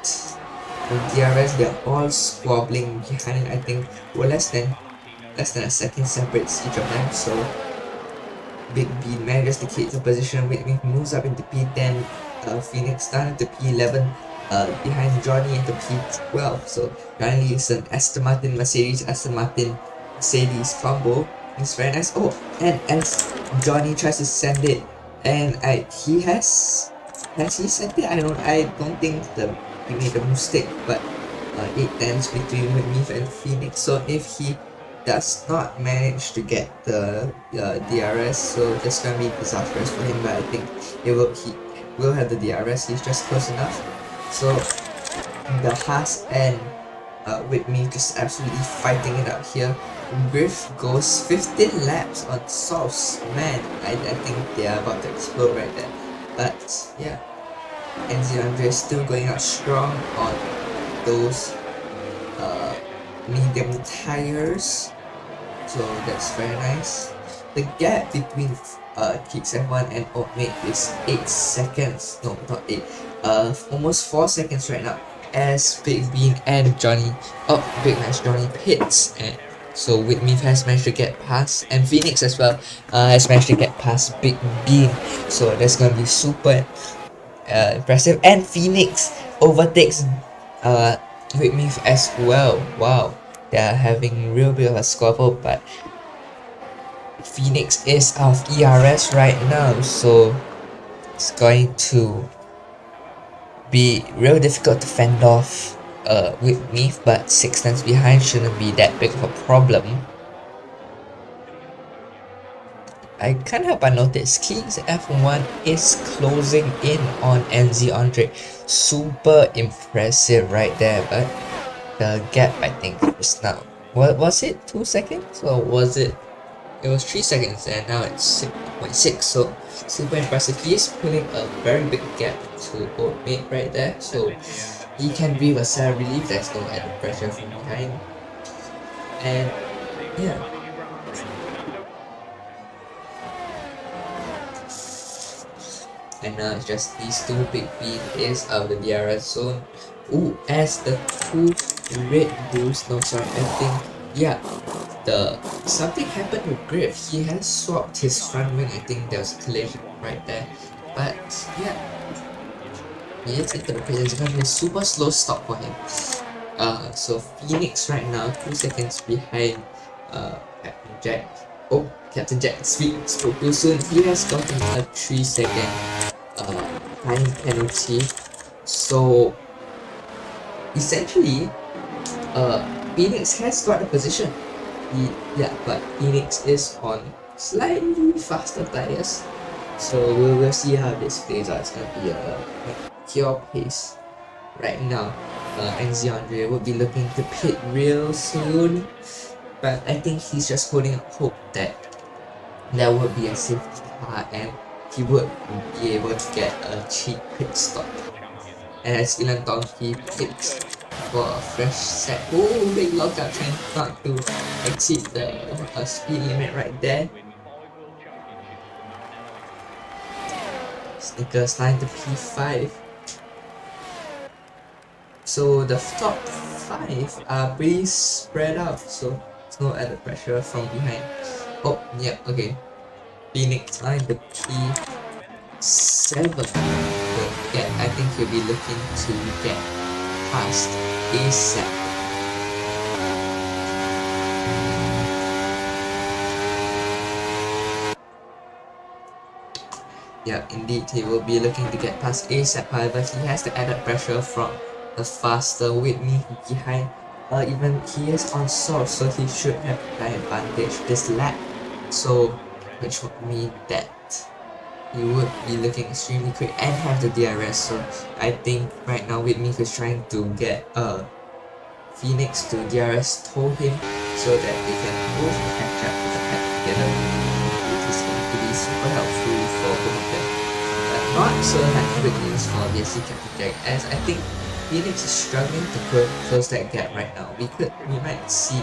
the DRS, they're all squabbling behind. I think less than a second separates each of them. So Big B manages to keep the position. Whitney moves up into P10. Phoenix down into P11. Behind Johnny into P12. So currently it's an Aston Martin Mercedes combo. It's very nice. Oh, and as Johnny tries to send it, and he has he sent it? I don't think he made a mistake, but it ends between Whitney and Phoenix. So if he does not manage to get the DRS, so that's gonna be disastrous for him. But I think he will have the DRS. He's just close enough. So the Haas and Whitney just absolutely fighting it out here. Griff goes 15 laps on Sauce. Man, I think they are about to explode right there. But yeah, NZ Andre is still going out strong on those medium tires, so that's very nice. The gap between Keeks F1 and Oatmate is 8 seconds. No, not 8. Almost 4 seconds right now. As Big Bean and Big Max Johnny pits, and so Whitney has managed to get past, and Phoenix as well has managed to get past Big Bean. So that's gonna be super impressive. And Phoenix overtakes Whitney as well. Wow, they are having real bit of a squabble, but Phoenix is out of ERS right now, so it's going to be real difficult to fend off Whitney, but 6 tenths behind shouldn't be that big of a problem. I can't help but notice Keeks F1 is closing in on NZ Andre. Super impressive right there, but the gap, I think, is now, what was it, 2 seconds, or was it? It was 3 seconds, and now it's 6.6. So super impressive. He is pulling a very big gap to Oatmate right there, so he can breathe a sigh of relief. There's no added pressure from behind, and yeah. And now it's just these two. Big Bean is out of the DRS zone. Ooh, as the two Red Bulls, no sorry, I think, yeah, something happened with Griff. He has swapped his front wing. I think there was a collision right there. But yeah, He hits into the pit. It's gonna be a super slow stop for him. So Phoenix right now 2 seconds behind Captain Jack. Oh, Captain Jack spoke too soon. He has gotten a 3-second time penalty. So essentially, Phoenix has got the position. Yeah, but Phoenix is on slightly faster tires. So we'll see how this plays out. It's gonna be a pure pace right now. NZ Andre would be looking to pit real soon, but I think he's just holding out hope that there would be a safety car and he would be able to get a cheap pit stop. As Ilan Donkey pits for a fresh set. Oh, big lockout, trying not to exceed the speed limit right there. Snickers starting to P5. So the top 5 are pretty spread out, so there's no added pressure from behind. Oh, yeah, okay. Phoenix starting to P7. Yeah, I think he'll be looking to get past ASAP. Yeah, indeed, he will be looking to get past ASAP. However, he has the added pressure from the faster Whitney behind. Even he is on source, so he should have the advantage this lap. So, which would mean that he would be looking extremely quick and have the DRS. So, I think right now Whitney is trying to get Phoenix to DRS tow him so that they can both catch up with the pack together, which is going to be super helpful for both of them. But not so good news for BSC Captain Jack, as I think Phoenix is struggling to close that gap right now. We might see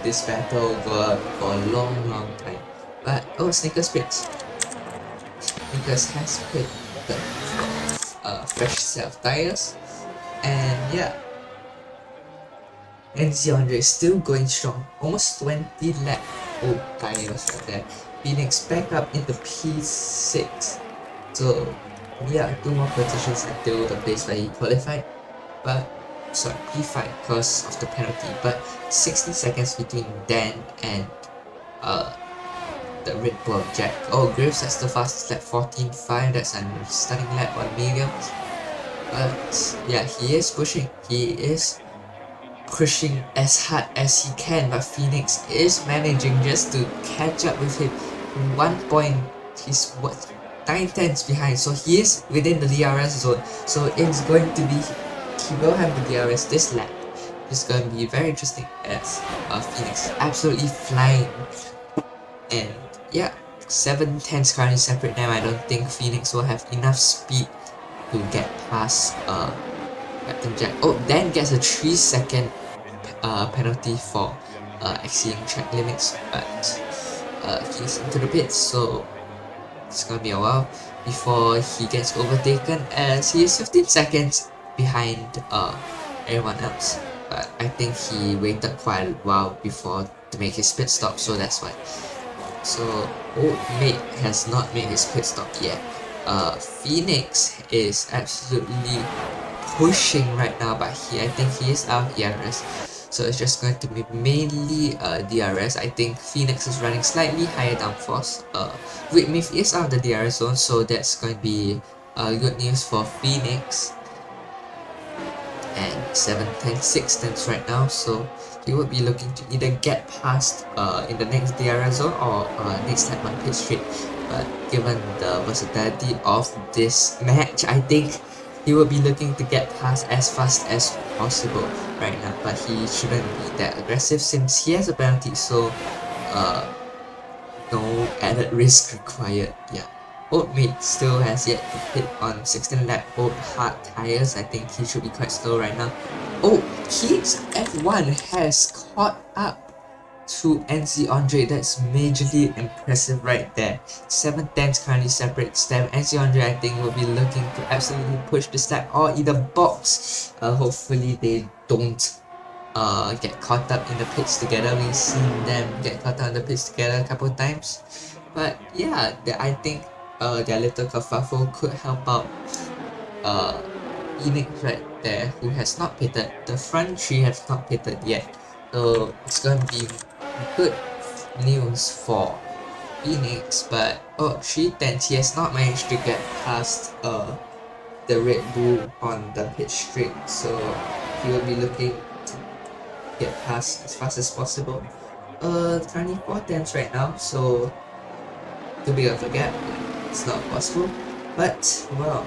this battle go on for a long time. But oh, Snickers pits. Snickers has pit the fresh set of tires, and yeah. NZ Andre is still going strong, almost 20 lap old tires right there. Phoenix back up into P6. So yeah, 2 more positions until the place where he qualified. But sorry, P5 because of the penalty. But 60 seconds between Dan and the Red Bull Jack. Oh, Graves has the fastest lap, 14.5. That's a stunning lap on mediums. But yeah, he is pushing. He is pushing as hard as he can, but Phoenix is managing just to catch up with him. 1 point, he's what, 9 tenths behind, so he is within the DRS zone. So it's going to be, he will have the DRS this lap. It's going to be very interesting as Phoenix absolutely flying. And yeah, 7 tenths currently separate them. I don't think Phoenix will have enough speed to get past Captain Jack. Oh, Dan gets a 3-second penalty for exceeding track limits, but he's into the pits, so it's gonna be a while before he gets overtaken, as he is 15 seconds behind everyone else. But I think he waited quite a while before to make his pit stop, so that's why. So old mate has not made his pit stop yet. Phoenix is absolutely pushing right now, but I think he is out of DRS, so it's just going to be mainly DRS. I think Phoenix is running slightly higher downforce. Whitney is out of the DRS zone, so that's going to be good news for Phoenix. And 7 tenths, 6 tenths right now, so he would be looking to either get past in the next DRS zone or next lap on pit straight. But given the versatility of this match, I think he will be looking to get past as fast as possible right now, but he shouldn't be that aggressive since he has a penalty, so no added risk required. Yeah, old mate still has yet to pit on 16 lap old hard tires. I think he should be quite slow right now. Oh, Keats F1 has caught up to NC Andre. That's majorly impressive right there. 7 tenths currently separates them. NC Andre, I think, will be looking to absolutely push this lap or either box. Hopefully they don't get caught up in the pits together. We've seen them get caught up in the pits together a couple of times. But yeah, I think their little kerfuffle could help out uh, Phoenix right there, who has not pitted. The front three have not pitted yet, so it's gonna be good news for Phoenix. But oh, 310, he has not managed to get past the Red Bull on the pit streak, so he will be looking to get past as fast as possible. Currently 4 tenths right now, so too big of a gap, it's not possible. But well,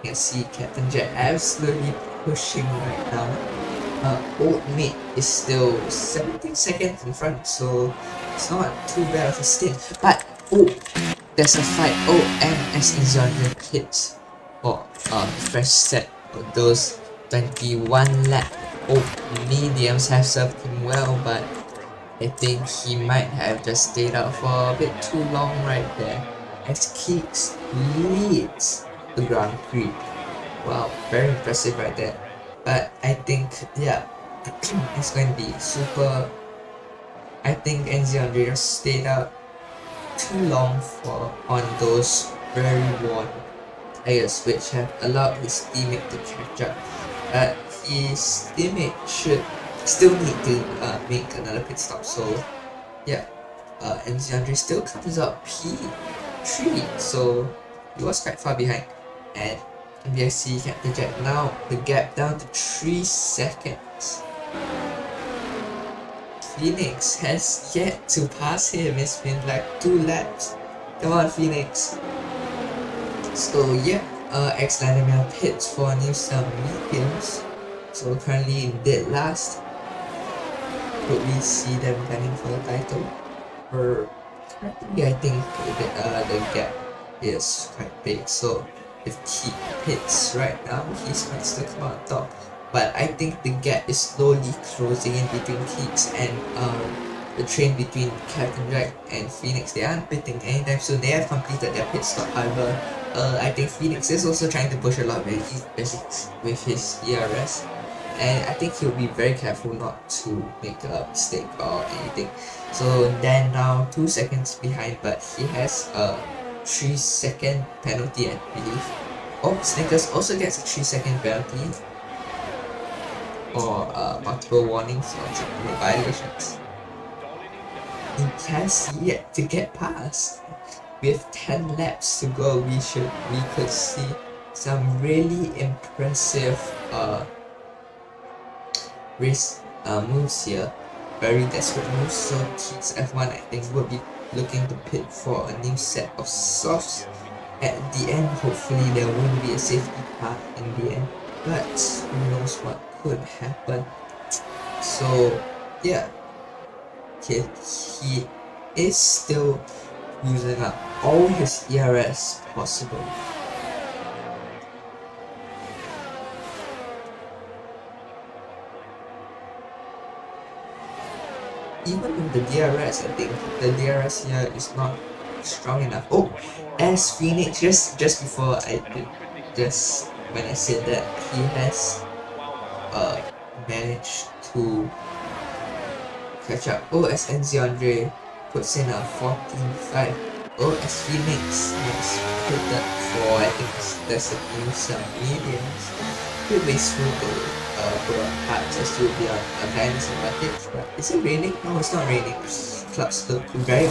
you can see Captain Jet absolutely pushing right now. Old Mate is still 17 seconds in front, so it's not too bad of a stint. But oh, there's a fight. Oh, and as Xander hits for fresh set of those 21 lap. Oh, mediums have served him well, but I think he might have just stayed out for a bit too long right there. As Keeks leads the Grand Prix. Wow, very impressive right there. But I think, yeah, it's going to be super. I think Andre just stayed out too long for on those very worn tires, which have allowed his teammate to catch up. But his teammate should still need to make another pit stop. So yeah, Andre still comes up P3, so he was quite far behind. And MBSC Captain Jack now the gap down to 3 seconds. Phoenix has yet to pass him. It's been like 2 laps. Come on, Phoenix. So yeah, X-Lanimia pits for new some mediums. So currently in dead last. Could we see them gunning for the title? Or currently I think the gap is quite big. So if he hits right now, he's might still come out top. But I think the gap is slowly closing in between Keeks and the train between Captain Jack and Phoenix. They aren't pitting anytime soon. They have completed their pit stop. However, I think Phoenix is also trying to push a lot with his ERS. And I think he'll be very careful not to make a mistake or anything. So then now 2 seconds behind, but he has a 3-second penalty, I believe. Oh, Snickers also gets a 3-second penalty for multiple warnings or technical violations. He has yet to get past. With 10 laps to go, we could see some really impressive race moves here. Very desperate moves. So Keeks F1 I think will be looking to pit for a new set of softs. At the end, hopefully there won't be a safety car in the end, but who knows what could happen. So yeah, he is still using up all his ERS possible. Even with the DRS, I think the DRS here is not strong enough. Oh, as Phoenix, just before when I said that, he has managed to catch up. Oh, as Andre puts in a 14.5. Oh, as Phoenix has put that for, I think that's a new some mediums. Could be smooth perhaps as to be a kindness advantage, but is it raining? No, it's not raining. Clouds look very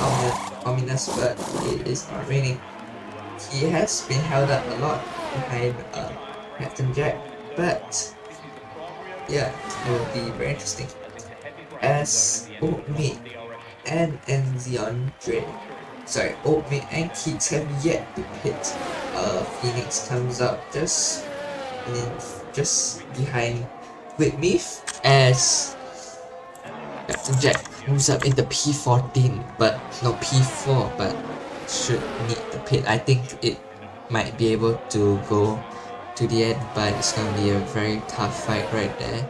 ominous, but it is not raining. He has been held up a lot behind Captain Jack, but yeah, it will be very interesting. As Oatmeat and Andre, Oatmeat and Keeks have yet to pit. Phoenix comes up just behind with me as Captain Jack moves up into P14, but no P4, but should need the pit. I think it might be able to go to the end, but it's gonna be a very tough fight right there.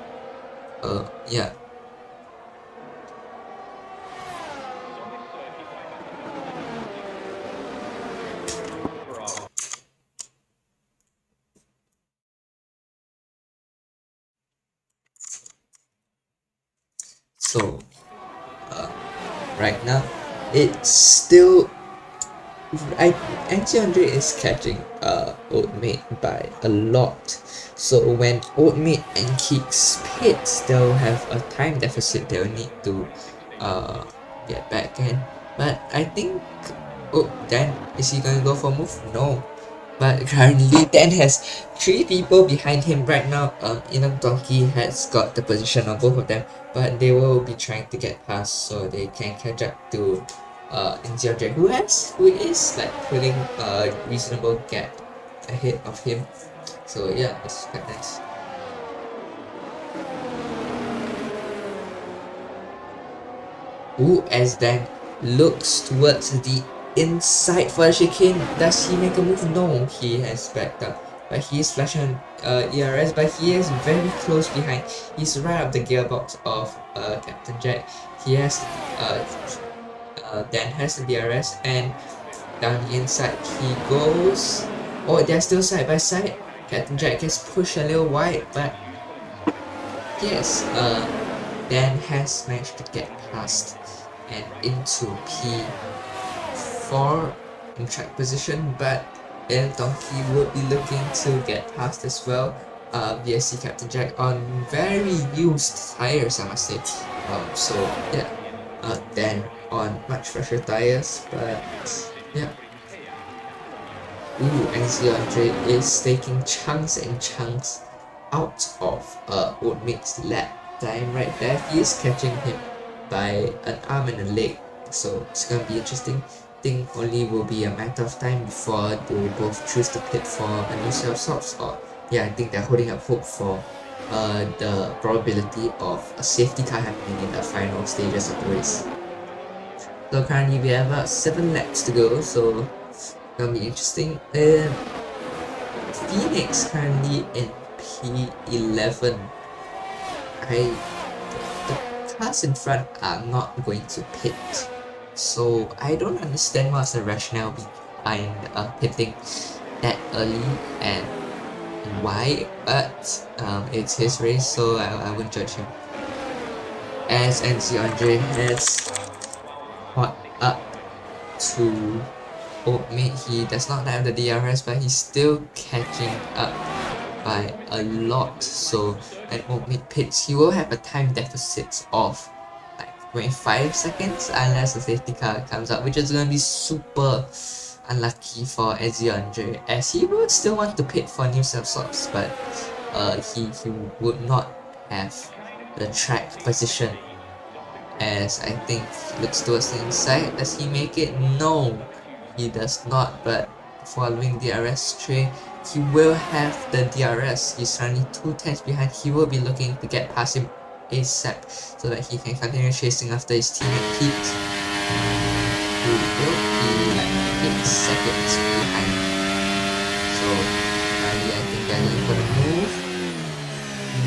Yeah. So right now it's still Anti Andre is catching Oatmate by a lot. So when Oatmate and Keeks pits, they'll have a time deficit they'll need to get back in. But I think, oh, Dan, is he gonna go for a move? No. But currently Dan has 3 people behind him right now. Inam Donkey has got the position on both of them, but they will be trying to get past so they can catch up to NZRJ, who is like putting a reasonable gap ahead of him. So yeah, it's quite nice. Ooh, as Dan looks towards the inside for a chicane. Does he make a move? No, he has backed up. But he is flashing ERS, but he is very close behind. He's right up the gearbox of Captain Jack. He has Dan has the DRS, and down the inside he goes. Oh, they're still side by side. Captain Jack gets pushed a little wide, but yes, Dan has managed to get past and into P4 in track position, but Donkey would be looking to get past as well. VSC Captain Jack on very used tires, I must say. So yeah, Dan on much fresher tires, but yeah. Ooh, and Andre is taking chunks and chunks out of Oatmate's lap time right there. He is catching him by an arm and a leg, so it's gonna be interesting. Think only will be a matter of time before they both choose to pit for a new set of socks, or yeah, I think they're holding up hope for the probability of a safety car happening in the final stages of the race. So currently we have about 7 laps to go, so it's gonna be interesting. Phoenix currently in P11. The cars in front are not going to pit, so I don't understand what's the rationale behind pitting that early and why, but it's his race, so I wouldn't judge him. As NC Andre has caught up to Oatmate, he does not have the DRS, but he's still catching up by a lot. So when Oatmate pits, he will have a time deficit of like 25 seconds unless a safety car comes up, which is going to be super unlucky for Ezio Andre, as he will still want to pit for new set of socks, but he would not have the track position, as I think he looks towards the inside. Does he make it? No, he does not, but following DRS tray, he will have the DRS. He's currently 2 tenths behind. He will be looking to get past him ASAP so that he can continue chasing after his teammate Pete, who will be like 8 seconds behind. So currently I think they're going for the move.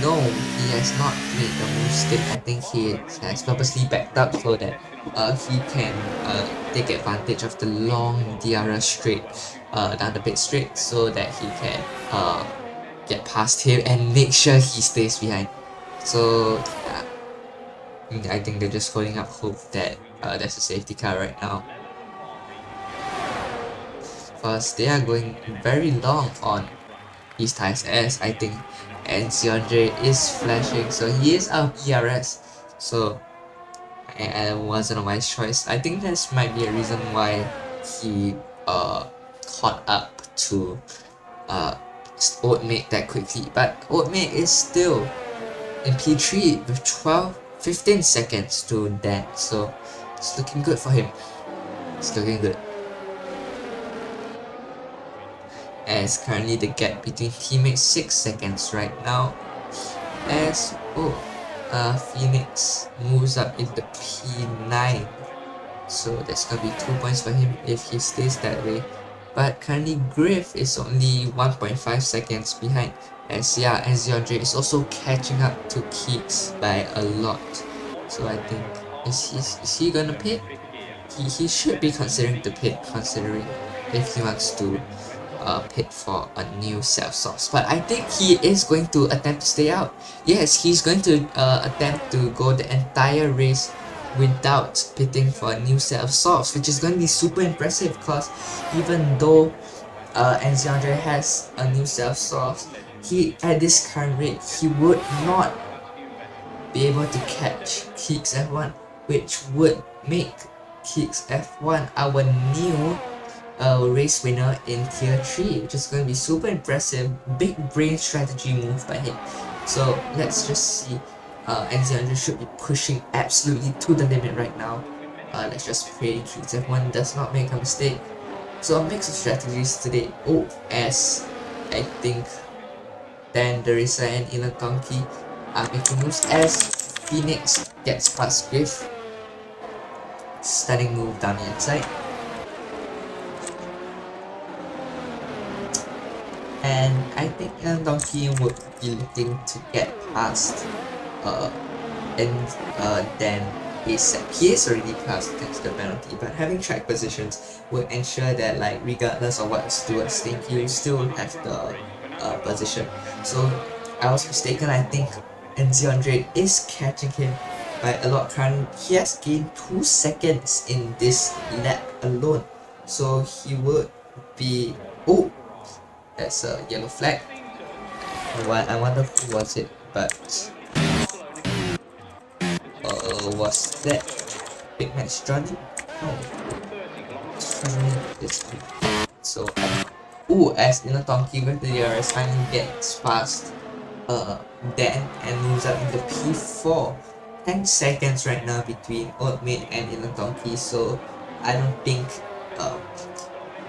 No, he has not made the move stick. I think he has purposely backed up so that he can take advantage of the long DRS straight down the pit straight, so that he can get past him and make sure he stays behind. So I think they're just holding up hope that there's a safety car right now. First, they are going very long on these tires, as I think NC Andre is flashing, so he is out of ERS. So it wasn't a wise choice. I think this might be a reason why he caught up to Oatmate that quickly. But Oatmate is still in P3 with 15 seconds to Dan, so it's looking good for him. It's looking good. As currently the gap between teammates 6 seconds right now, as Phoenix moves up into P9, so that's gonna be 2 points for him if he stays that way. But currently Griff is only 1.5 seconds behind, as Andre is also catching up to Keeks by a lot. So I think, is he gonna pit? He should be considering to pit, considering if he wants to pit for a new set of socks. But I think he is going to attempt to stay out. Yes, he's going to attempt to go the entire race without pitting for a new set of softs, which is going to be super impressive because even though NC Andre has a new set of softs, he at this current rate he would not be able to catch Keeks F1, which would make Keeks F1 our new race winner in tier 3, which is going to be super impressive. Big brain strategy move by him. So let's just see. NC Andre should be pushing absolutely to the limit right now. Let's just pray Keeks F1 does not make a mistake. So a mix of strategies today. Oh, as I think Dan Derisa and Elon Donkey are making moves as Phoenix gets past Griff. Stunning move down the inside. And I think Elon Donkey would be looking to get past Dan ASAP. He is already past thanks to the penalty, but having track positions will ensure that, like, regardless of what Stewart's think, he will still have the position. So I was mistaken. I think NC Andre is catching him by a lot. Currently, he has gained 2 seconds in this lap alone, so he would be. Oh, that's a yellow flag. I wonder who was it, but was that Big Match Johnny? No, Johnny is so. As Inatonki with the DRS finally gets past Dan and moves up into P4. 10 seconds right now between Oatmate and Inatonki, so I don't think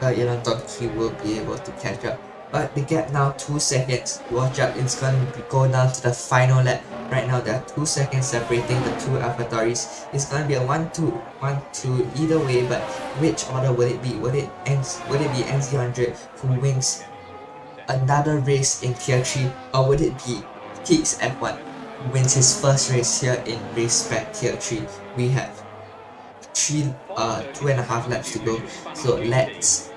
Inatonki will be able to catch up. But the gap now 2 seconds. Watch out, it's going to go down to the final lap. Right now there are 2 seconds separating the two AlphaTauris. It's going to be a 1-2, 1-2 either way, but which order will it be? Would it be NC100 who wins another race in tier 3, or would it be Keeks F1 who wins his first race here in Race Spec tier 3? We have 2.5 laps to go, so let's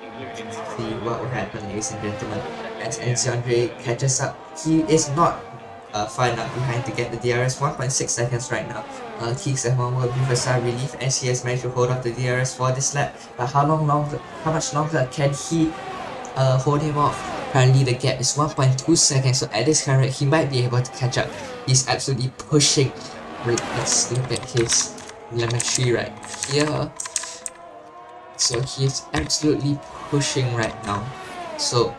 see what will happen, ladies and gentlemen, as NC Andre catches up. He is not far enough behind to get the DRS. 1.6 seconds right now. Keeks F1 will be for sigh of relief as he has managed to hold off the DRS for this lap, but how much longer can he hold him off? Currently the gap is 1.2 seconds, so at this current rate he might be able to catch up. He's absolutely pushing. Let's look at his telemetry right here. So he's absolutely pushing right now. So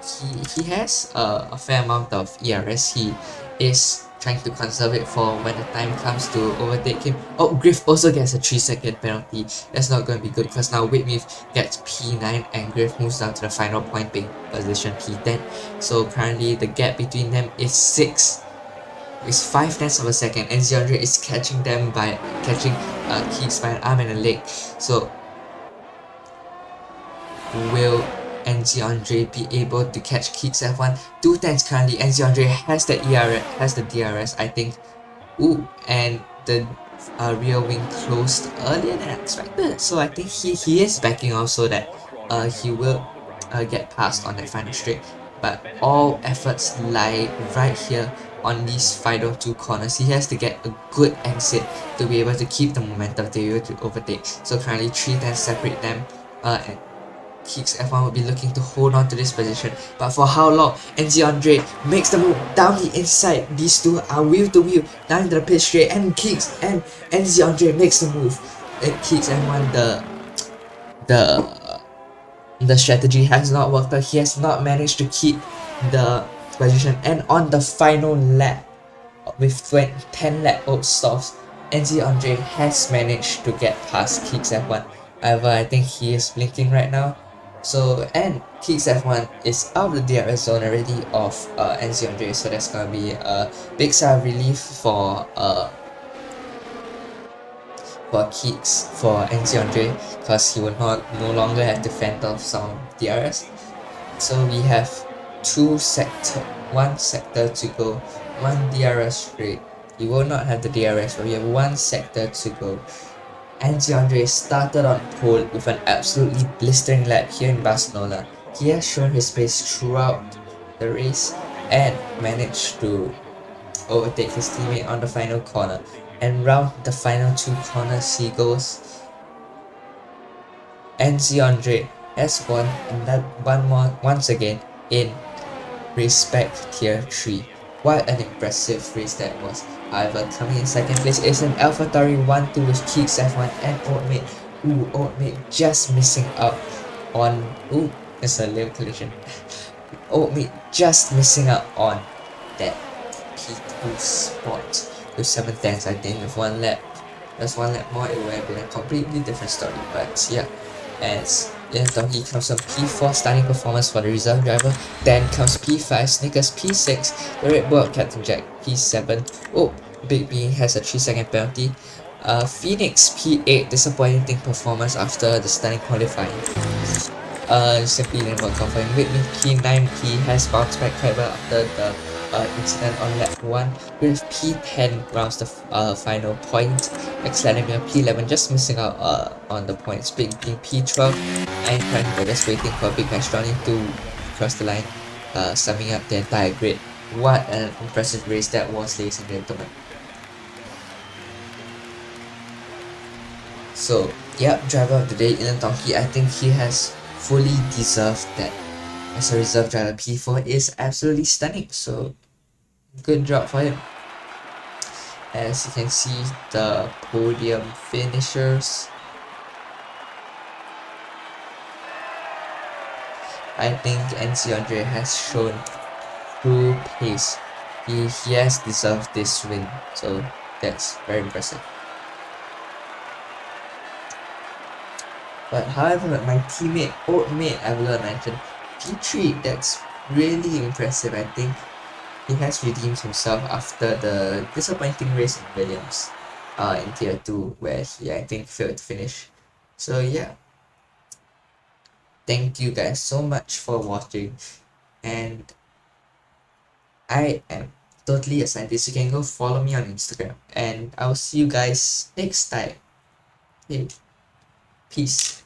he has a fair amount of ERS. He is trying to conserve it for when the time comes to overtake him. Oh, Griff also gets a 3-second penalty. That's not going to be good because now Whitmith gets P9 and Griff moves down to the final point being position P10. So currently the gap between them is 5/10 of a second, and Ziandre is catching them by catching Keeks by an arm and a leg. So will NC Andre be able to catch Keeks F1? 2 tenths currently. NC Andre has the DRS, I think. And the rear wing closed earlier than expected. So I think he is backing off so that he will get past on that final straight. But all efforts lie right here on these final 2 corners. He has to get a good exit to be able to keep the momentum to be able to overtake. So currently 3 tenths separate them. And Keeks F1 will be looking to hold on to this position, but for how long? NC Andre makes the move down the inside. These two are wheel to wheel down into the pit straight, and Keeks and NC Andre makes the move. And Keeks F1, the strategy has not worked out. He has not managed to keep the position, and on the final lap with 10 lap old stops, NC Andre has managed to get past Keeks F1. However, I think he is blinking right now. So, and Keeks F1 is out of the DRS zone already of NC Andre, so that's gonna be a big sigh of relief for Keeks, for NC Andre, because he will no longer have to fend off some DRS. So we have one sector to go, 1 DRS straight. He will not have the DRS, but we have 1 sector to go. NC Andre started on pole with an absolutely blistering lap here in Barcelona. He has shown his pace throughout the race and managed to overtake his teammate on the final corner. And round the final 2 corners he goes. NC Andre has won one more once again in Race Spec Tier 3. What an impressive race that was. However, coming in second place is an AlphaTauri 1-2 with Cheeks F1 and Oatmate. Oatmate just missing out on... it's a little collision. Oatmate just missing out on that P2 spot with 7 tenths. I think with 1 lap. Just 1 lap more, it would have been a completely different story. But yeah, as Donkey comes from P4 starting performance for the reserve driver, then comes P5, Snickers P6, the Red Bull Captain Jack P7, Big B has a 3-second penalty, Phoenix P8, disappointing performance after the stunning qualifying. Simply didn't work out for him. Whitney P9, he has bounced back quite well after the incident on lap 1, with P10 rounds the final point. Vladimir P11 just missing out on the points, being P12. Einstein were just waiting for Big Mastroni to cross the line, summing up the entire grid. What an impressive race that was, ladies and gentlemen. So, yep, driver of the day, Ilan Donkey, I think he has fully deserved that. As a reserve driver, P4 is absolutely stunning, so good job for him. As you can see, the podium finishers. I think NC Andre has shown true pace. He has deserved this win, so that's very impressive. But however, my teammate Oatmate, I will mention P3, that's really impressive. I think he has redeemed himself after the disappointing race in Williams in Tier 2, where he, I think, failed to finish. So yeah, thank you guys so much for watching, and I am Totally a Scientist. You can go follow me on Instagram, and I will see you guys next time. Okay. Peace.